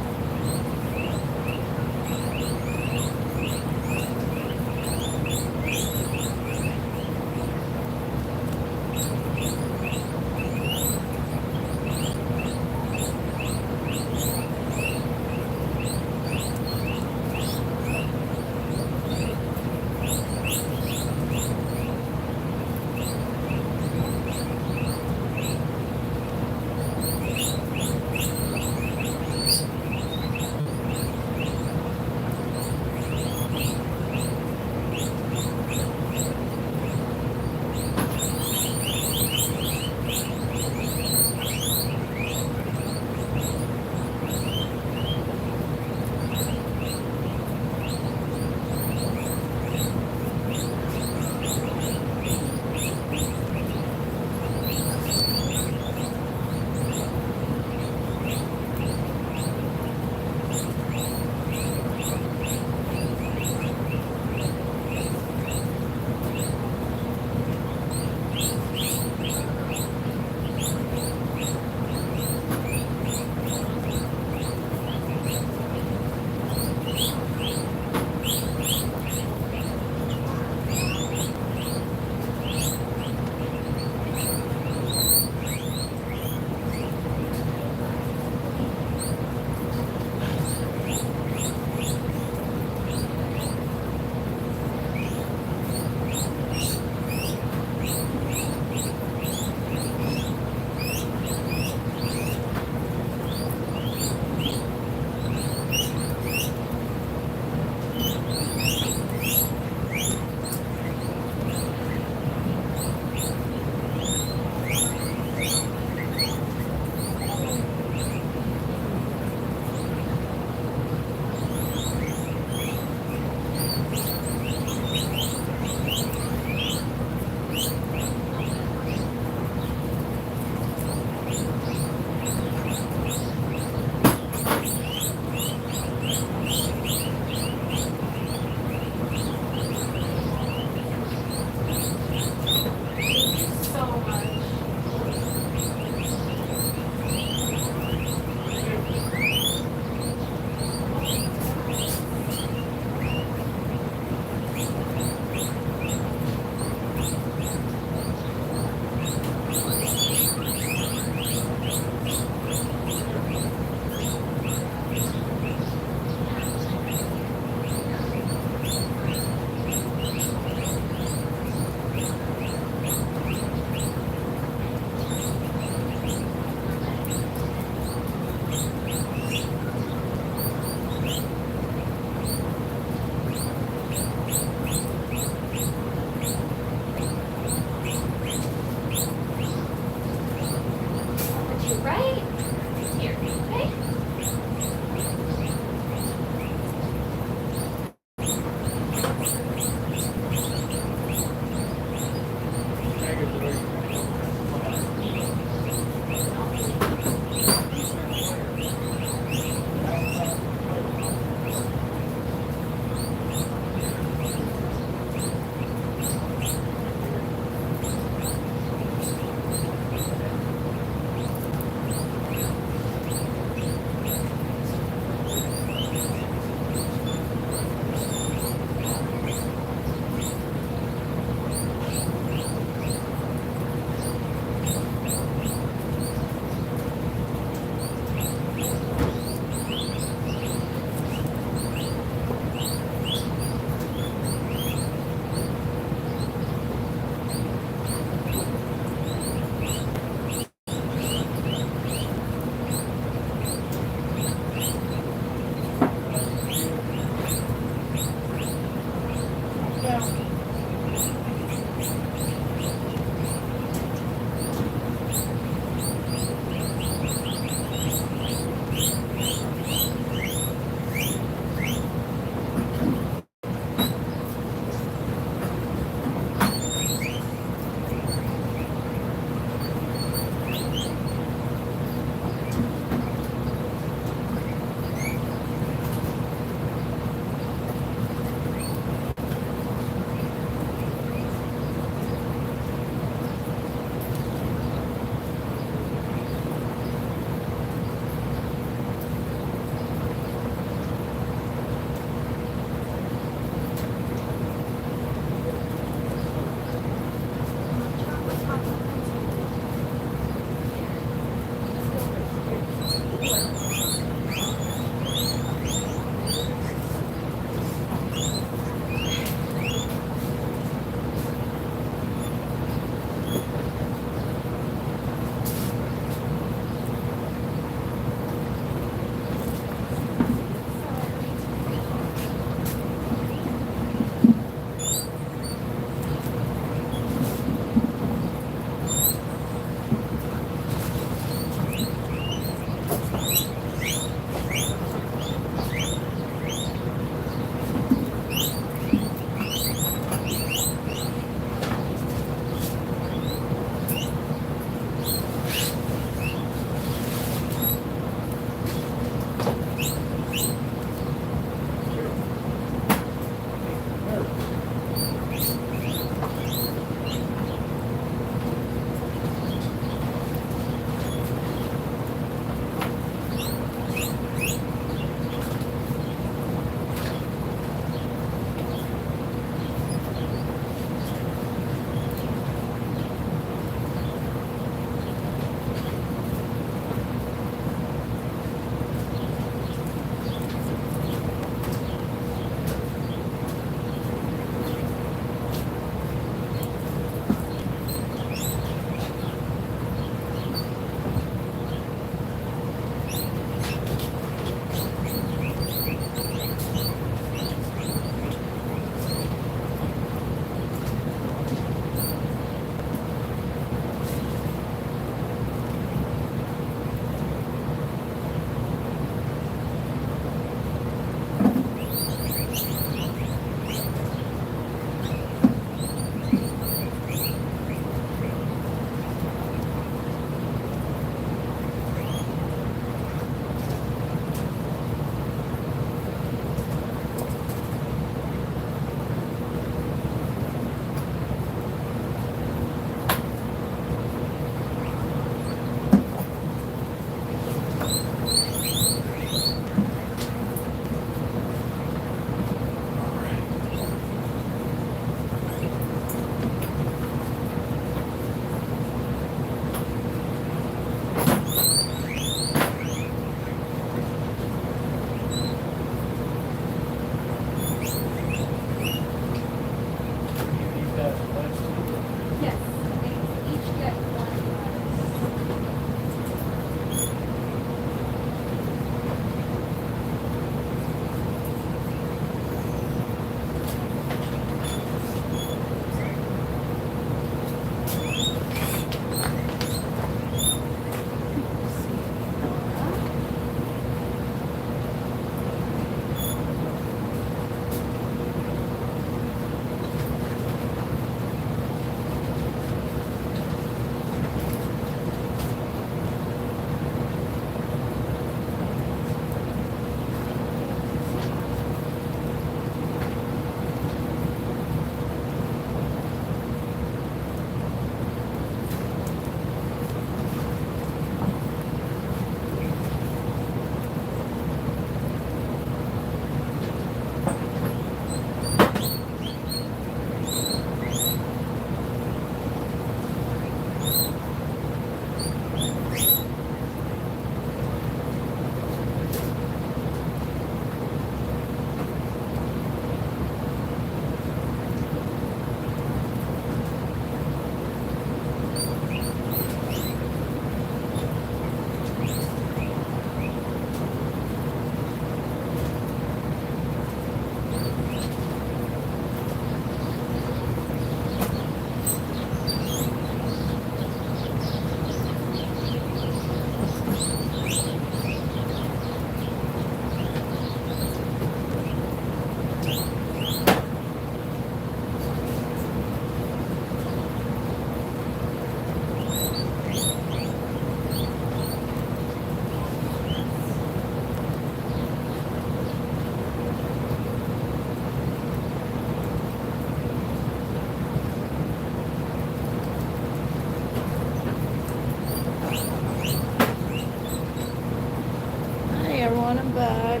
back.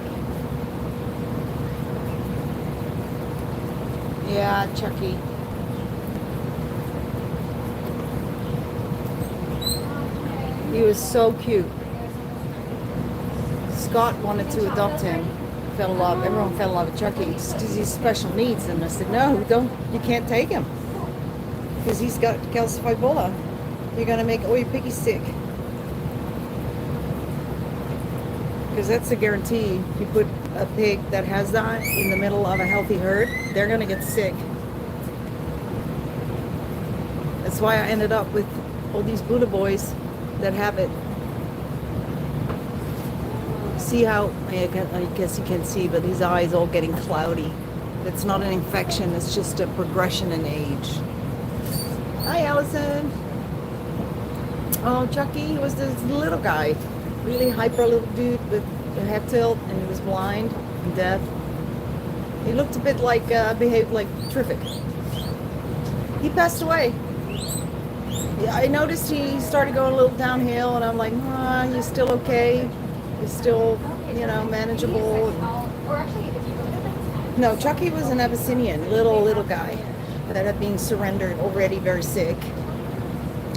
Yeah, Chucky. He was so cute. Scott wanted to adopt him. Fell in love. Everyone fell in love with Chucky because he's special needs. And I said, no, don't. You can't take him because he's got calcified bulla. You're gonna make all your piggies sick. Because that's a guarantee. If you put a pig that has that in the middle of a healthy herd, they're gonna get sick. That's why I ended up with all these Buddha boys that have it. See how, I guess you can see, but his eyes all getting cloudy. It's not an infection, it's just a progression in age. Hi, Allison. Oh, Chucky was this little guy. Really hyper little dude with a head tilt, and he was blind and deaf. He looked a bit like, behaved like terrific. He passed away. Yeah, I noticed he started going a little downhill, and I'm like, you're still okay. You're still, manageable. And... No, Chucky was an Abyssinian, little guy that had been surrendered, already very sick.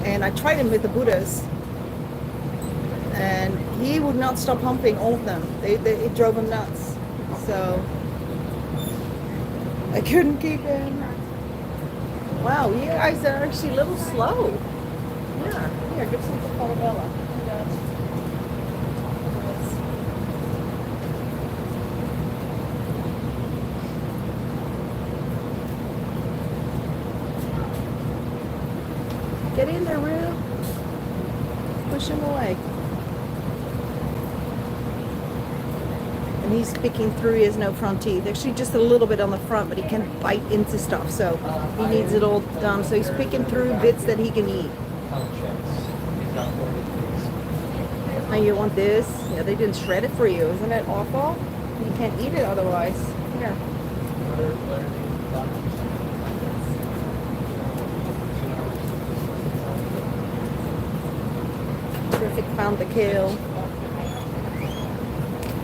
And I tried him with the Buddhas, and he would not stop humping all of them. It drove him nuts. So I couldn't keep him. Wow, you guys are actually a little slow. Yeah, here, give some to Paulabella. Get in there, Rue. Push him away. And he's picking through. He has no front teeth. Actually, just a little bit on the front, but he can bite into stuff. So he needs it all done. So he's picking through bits that he can eat. Now you want this? Yeah, they didn't shred it for you. Isn't it awful? You can't eat it otherwise. Here. Terrific, found the kale.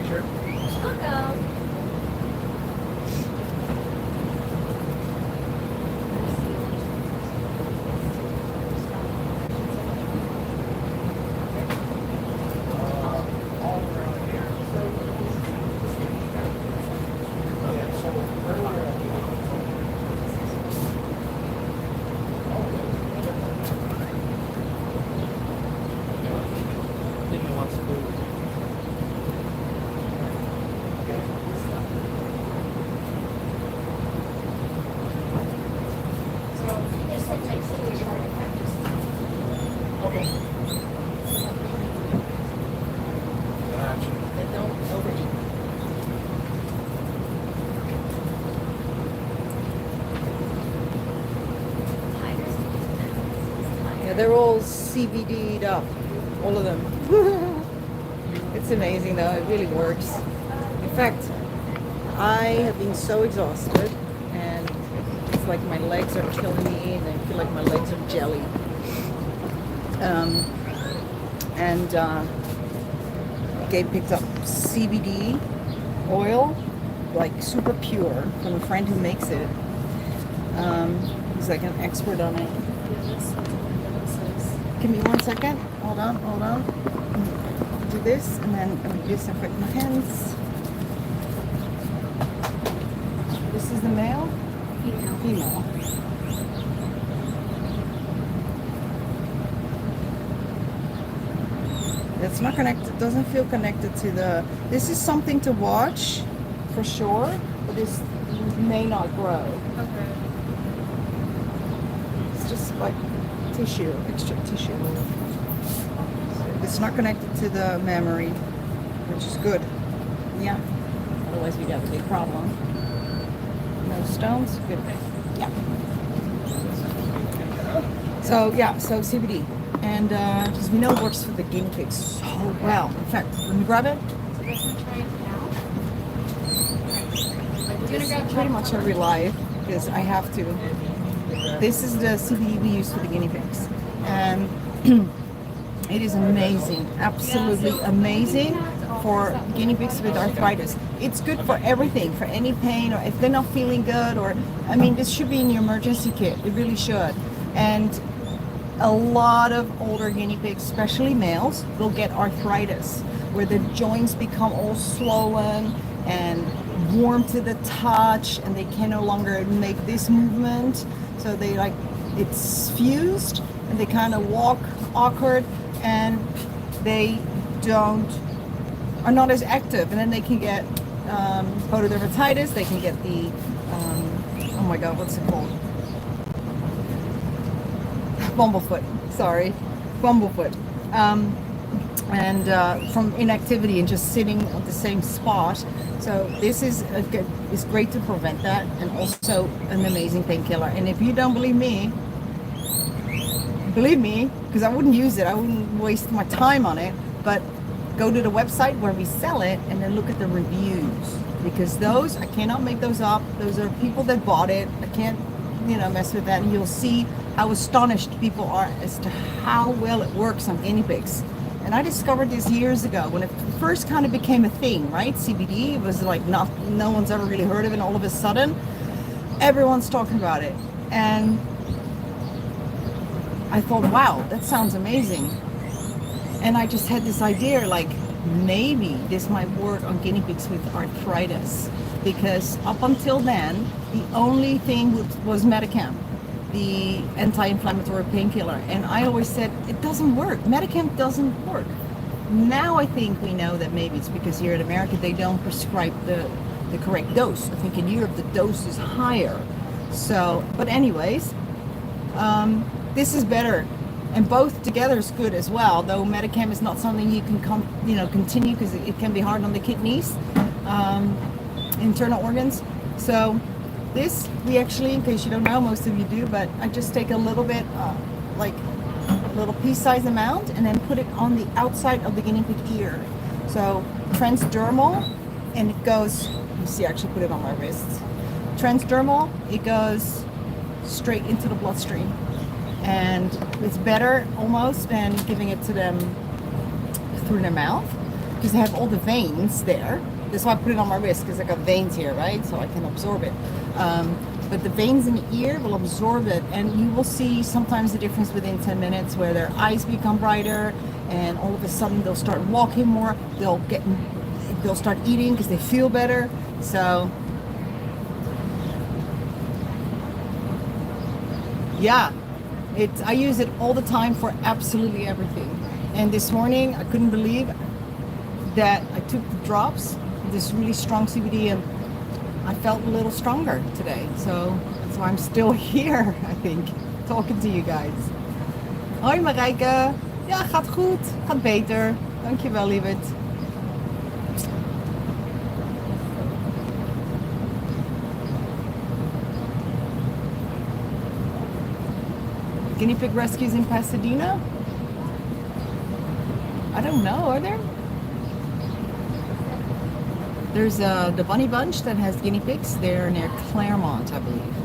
Sure. They're all CBD'd up, all of them. It's amazing though, it really works. In fact, I have been so exhausted, and it's like my legs are killing me, and I feel like my legs are jelly. Gabe picked up CBD oil, like super pure, from a friend who makes it. He's like an expert on it. Give me 1 second. Hold on. Do this, and then I'll disinfect my hands. This is the male? Female. It's not connected, doesn't feel connected to the... This is something to watch, for sure, but this may not grow. Okay. It's just like tissue, extra tissue. It's not connected to the memory, which is good. Yeah. Otherwise we'd have a big problem. No stones? Good. Yeah. So CBD. And because we know it works for the guinea pigs so well. In fact, let me grab it. So you guys want to try it now? We're It's pretty much every life, because I have to. This is the CBD we use for the guinea pigs. And it is amazing. Absolutely amazing. for guinea pigs with arthritis. It's good for everything, for any pain, or if they're not feeling good, or, I mean, this should be in your emergency kit. It really should. And a lot of older guinea pigs, especially males, will get arthritis, where the joints become all swollen and warm to the touch, and they can no longer make this movement. So they like, it's fused, and they kind of walk awkward, and they are not as active, and then they can get photodermatitis. They can get the oh my god, what's it called? Bumblefoot. Sorry, bumblefoot. And from inactivity and just sitting at the same spot. So this is it's great to prevent that, and also an amazing painkiller. And if you don't believe me, because I wouldn't use it, I wouldn't waste my time on it, but go to the website where we sell it and then look at the reviews, because those, I cannot make those up. Those are people that bought it. I can't, mess with that. And you'll see how astonished people are as to how well it works on guinea pigs. And I discovered this years ago when it first kind of became a thing, right? CBD, it was like no one's ever really heard of it, and all of a sudden everyone's talking about it. And I thought, wow, that sounds amazing. And I just had this idea, like, maybe this might work on guinea pigs with arthritis, because up until then, the only thing was Metacam, the anti-inflammatory painkiller. And I always said, it doesn't work. Metacam doesn't work. Now I think we know that maybe it's because here in America, they don't prescribe the correct dose. I think in Europe, the dose is higher. So, but anyways, this is better. And both together is good as well, though Metacam is not something you can continue, because it can be hard on the kidneys, internal organs. So this, we actually, in case you don't know, most of you do, but I just take a little bit, like a little pea-sized amount, and then put it on the outside of the guinea pig ear. So transdermal, and it goes, you see, I actually put it on my wrists. Transdermal, it goes straight into the bloodstream. And it's better almost than giving it to them through their mouth, because they have all the veins there. That's why I put it on my wrist, because I got veins here, right? So I can absorb it. But the veins in the ear will absorb it, and you will see sometimes the difference within 10 minutes, where their eyes become brighter, and all of a sudden they'll start walking more. They'll start eating because they feel better. So yeah. I use it all the time for absolutely everything. And this morning, I couldn't believe that I took the drops, this really strong CBD, and I felt a little stronger today. So that's why I'm still here, I think, talking to you guys. Hoi Marijke. Ja, gaat goed. Gaat beter. Dankjewel, lieverd. Guinea pig rescues in Pasadena? I don't know, are there? There's the Bunny Bunch that has guinea pigs. They're near Claremont, I believe.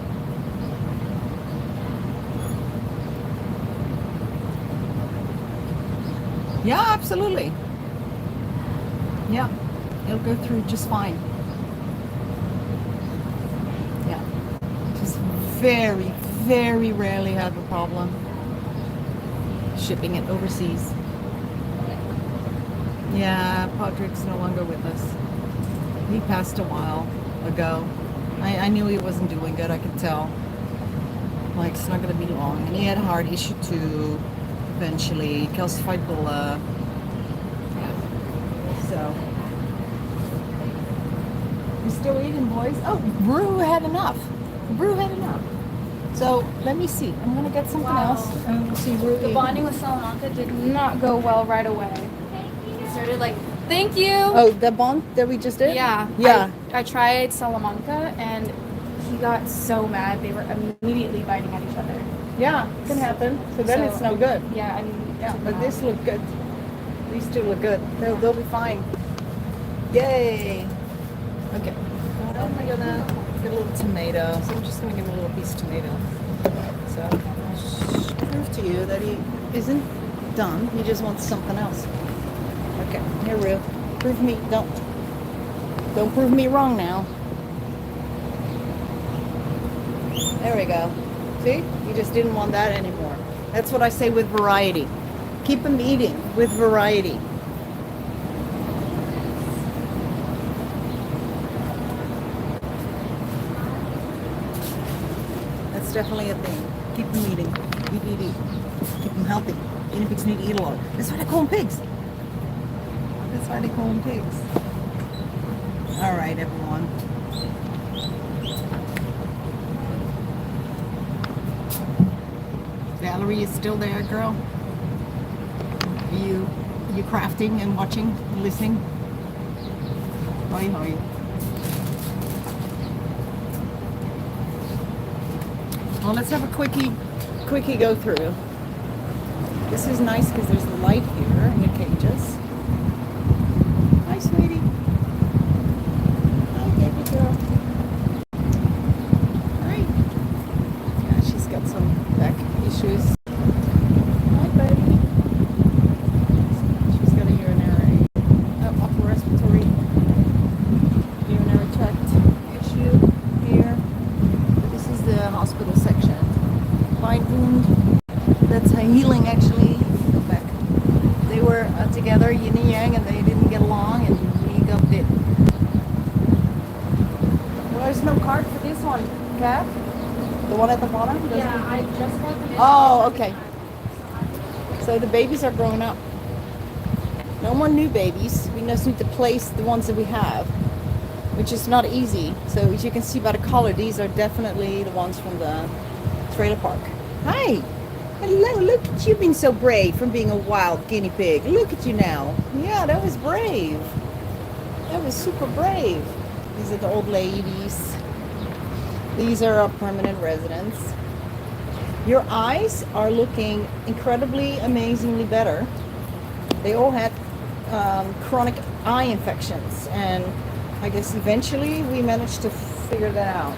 Yeah, absolutely. Yeah, it'll go through just fine. Yeah, just very, very rarely have a problem shipping it overseas. Yeah, Patrick's no longer with us. He passed a while ago. I knew he wasn't doing good, I could tell. Like, it's not going to be long. And he had a heart issue too, eventually. Calcified bulla. Yeah. So. You're still eating, boys? Oh, Brew had enough. Brew had enough. So let me see. I'm gonna get something else, and we'll see. The bonding with Salamanca did not go well right away. It started like, thank you. Oh, the bond that we just did? Yeah. Yeah. I tried Salamanca, and he got so mad. They were immediately biting at each other. Yeah, it can happen. So then it's no good. Yeah, I mean, Yeah, but this look good. These two look good. They'll be fine. Yay. Okay. I'm gonna get a little tomato. So I'm just gonna give him a little piece of tomato. So I'll prove to you that he isn't done. He just wants something else. Okay, here, Rue. Don't prove me wrong now. There we go. See? You just didn't want that anymore. That's what I say with variety. Keep them eating with variety. That's definitely a thing. Keep them eating. Eat. Keep them healthy. Guinea pigs need to eat a lot. That's why they call them pigs. That's why they call them pigs. All right, everyone. Valerie is still there, girl. Are you crafting and watching, and listening? Hoi hoi. Well, let's have a quickie go through. This is nice because there's the light here in the cages. Hi, sweetie. Hi, baby girl. Hi. Yeah, she's got some back issues. Hi, buddy. She's got a upper respiratory urinary tract issue here. This is the hospital section. Fine wound. That's healing actually. Go back. They were together, yin and yang, and they didn't get along, and he got bit. Well, there's no card for this one, Kat. The one at the bottom. Yeah, I just got them in. Oh, okay. So the babies are growing up. No more new babies. We just need to place the ones that we have, which is not easy. So as you can see by the color, these are definitely the ones from the trailer park. Hi. Hello, look at you being so brave from being a wild guinea pig. Look at you now. Yeah, that was brave. That was super brave. These are the old ladies. These are our permanent residents. Your eyes are looking incredibly, amazingly better. They all had chronic eye infections, and I guess eventually we managed to figure that out.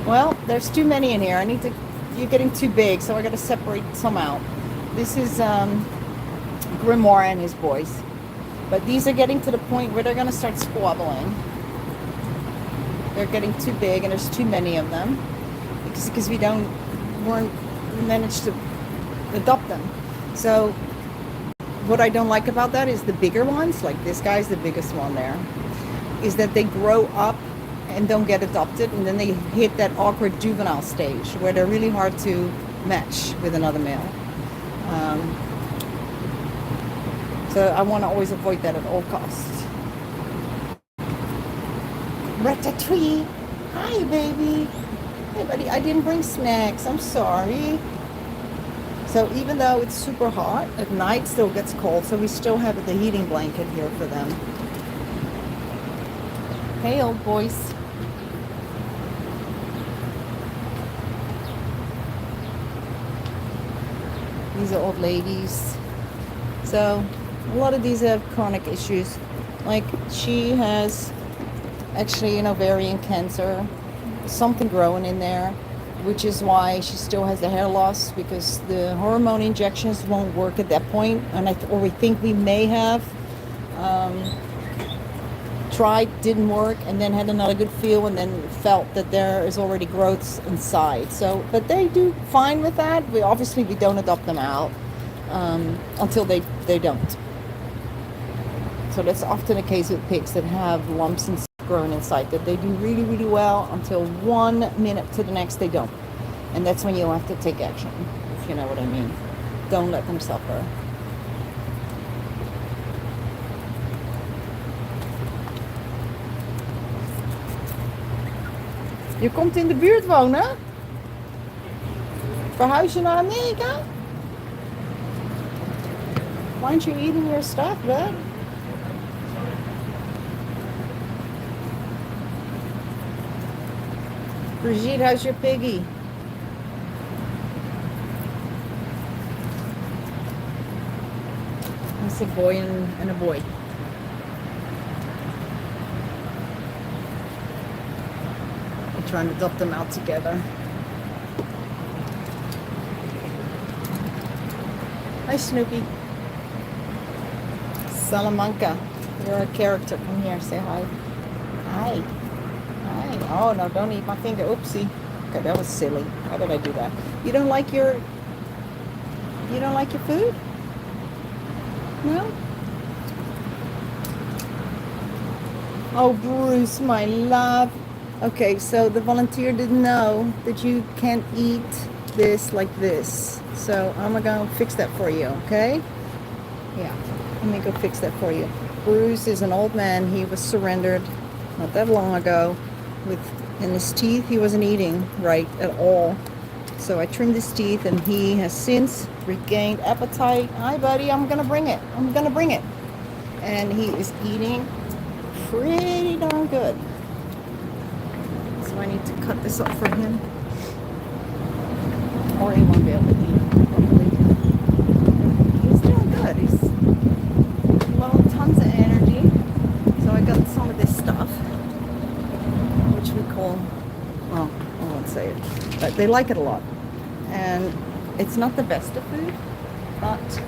Well, there's too many in here. You're getting too big, so I got to separate some out. This is Grimoire and his boys. But these are getting to the point where they're going to start squabbling. They're getting too big, and there's too many of them. Because we managed to adopt them. So what I don't like about that is the bigger ones, like this guy's the biggest one there, is that they grow up and don't get adopted, and then they hit that awkward juvenile stage where they're really hard to match with another male. So I want to always avoid that at all costs. Ratatouille. Hi, baby. Hey, buddy. I didn't bring snacks. I'm sorry. So even though it's super hot, at night it still gets cold, so we still have the heating blanket here for them. Hey, old boys. These are old ladies. So a lot of these have chronic issues. Like she has actually an ovarian cancer, something growing in there, which is why she still has the hair loss, because the hormone injections won't work at that point. And or we think we may have tried, didn't work, and then had another good feel, and then felt that there is already growths inside. So, but they do fine with that. We don't adopt them out until they don't. So that's often the case with pigs that have lumps and stuff growing inside, that they do really, really well until 1 minute to the next they don't. And that's when you'll have to take action, if you know what I mean. Don't let them suffer. Je komt in de buurt wonen? Verhuis je naar Amerika? Why aren't you eating your stuff, bud? Brigitte, how's your piggy? That's a boy and a boy. I'm trying to adopt them out together. Hi, Snoopy. Salamanca, you're a character. Come here, say hi. Hi. Hi. Oh no, don't eat my finger. Oopsie. Okay, that was silly. Why did I do that? You don't like your food? No? Oh, Bruce, my love. Okay, so the volunteer didn't know that you can't eat this like this. So I'm gonna fix that for you, okay? Yeah, let me go fix that for you. Bruce is an old man. He was surrendered not that long ago. In his teeth, he wasn't eating right at all. So I trimmed his teeth, and he has since regained appetite. Hi, buddy, I'm gonna bring it. And he is eating pretty darn good. So I need to cut this up for him, or he won't be able to eat. Hopefully, he's doing good. He's tons of energy. So I got some of this stuff, which we call, well, I won't say it, but they like it a lot. And it's not the best of food, but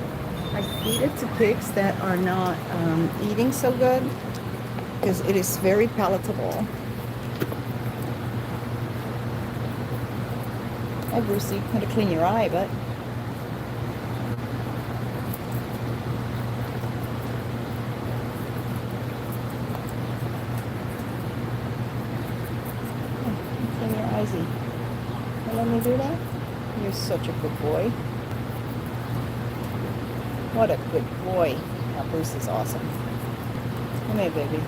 I feed it to pigs that are not eating so good, because it is very palatable. Hi, Brucey. Had to clean your eye, but clean your eyesy. Let me do that. You're such a good boy. What a good boy. Now, Bruce is awesome. Come here, baby.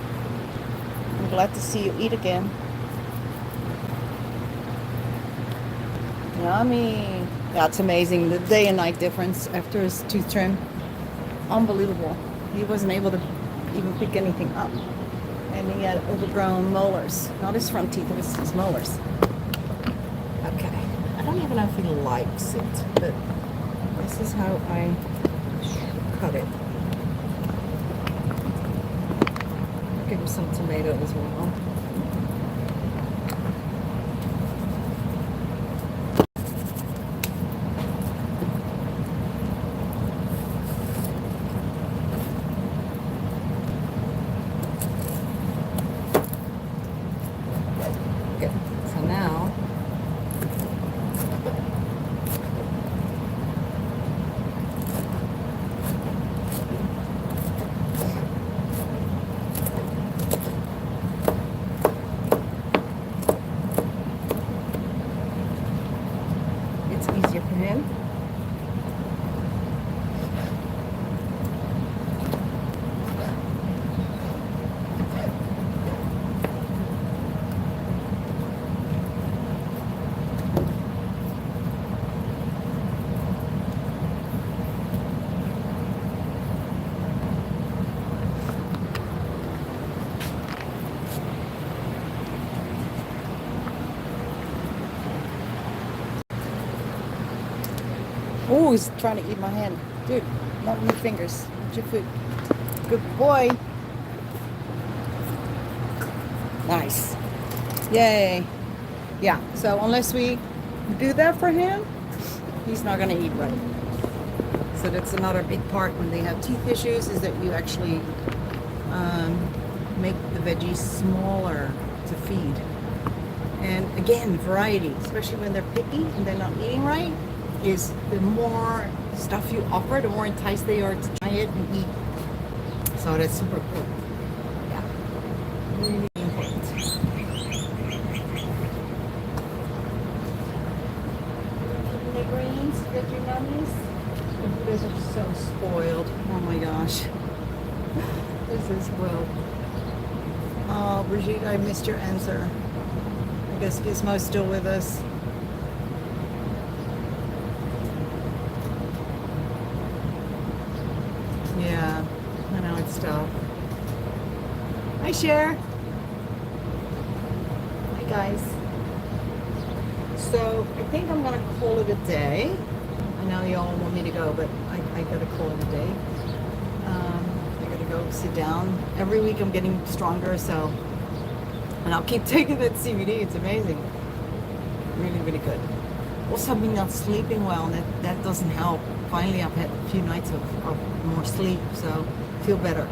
I'm glad to see you eat again. Yummy. That's amazing. The day and night difference after his tooth trim. Unbelievable. He wasn't able to even pick anything up. And he had overgrown molars. Not his front teeth, it was his molars. Okay. I don't even know if he likes it, but this is how I cut it. I'll give him some tomato as well. Good. So now it's easier for him. Oh, he's trying to eat my hand. Dude, not with your fingers. Eat your food. Good boy. Nice. Yay. Yeah, so unless we do that for him, he's not going to eat right. So that's another big part when they have teeth issues, is that you actually make the veggies smaller to feed. And again, variety, especially when they're picky and they're not eating right, is the more stuff you offer, the more enticed they are to try it and eat. So that's super cool. Yeah. Really important. The greens, get your nummies. You guys are so spoiled. Oh my gosh. This is spoiled. Oh, Brigitte, I missed your answer. I guess Gizmo's still with us. Yeah, I know it's tough. Hi, Cher. Hi, guys. So I think I'm gonna call it a day. I know y'all want me to go, but I gotta call it a day. I gotta go sit down. Every week I'm getting stronger, so, and I'll keep taking that CBD. It's amazing. Really, really good. Also, I've been not sleeping well, and that doesn't help. Finally, I've had a few nights of more sleep, so feel better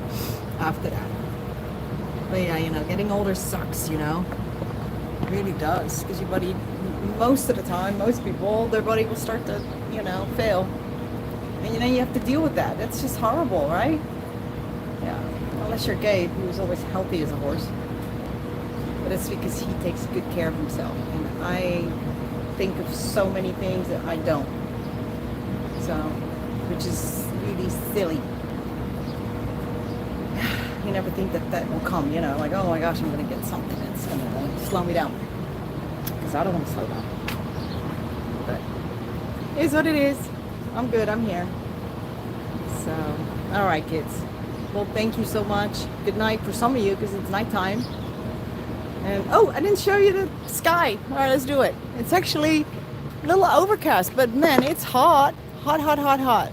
after that. But yeah, you know, getting older sucks, you know. It really does. Because your body, most of the time, most people, their body will start to, you know, fail. And you know, you have to deal with that. That's just horrible, right? Yeah. Unless you're Gabe, who was always healthy as a horse. But it's because he takes good care of himself. And I think of so many things that I don't. So, which is really silly. You never think that that will come, you know, like, oh my gosh, I'm going to get something that's going to slow me down. Because I don't want to slow down. But it is what it is. I'm good. I'm here. So, all right, kids. Well, thank you so much. Good night for some of you because it's nighttime. And, oh, I didn't show you the sky. All right, let's do it. It's actually a little overcast, but man, it's hot. Hot, hot, hot, hot.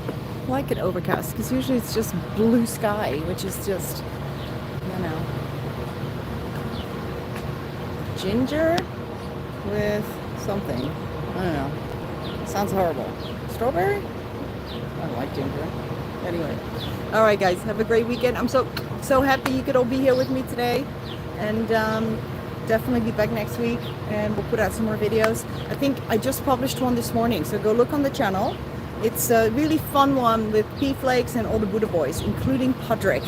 I like it overcast because usually it's just blue sky, which is just, you know, ginger with something. I don't know. Sounds horrible. Strawberry? I don't like ginger. Anyway. All right, guys. Have a great weekend. I'm so happy you could all be here with me today. And definitely be back next week. And we'll put out some more videos. I think I just published one this morning. So go look on the channel. It's a really fun one with P Flakes and all the Buddha boys, including Pudrick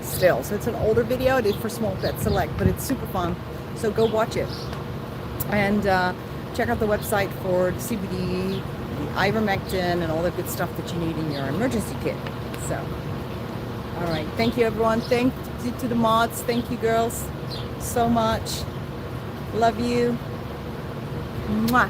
still. So it's an older video. It is for Small Pet Select, but it's super fun. So go watch it. And check out the website for the CBD, the ivermectin, and all the good stuff that you need in your emergency kit. So, all right. Thank you, everyone. Thank you to the mods. Thank you, girls, so much. Love you. Mwah.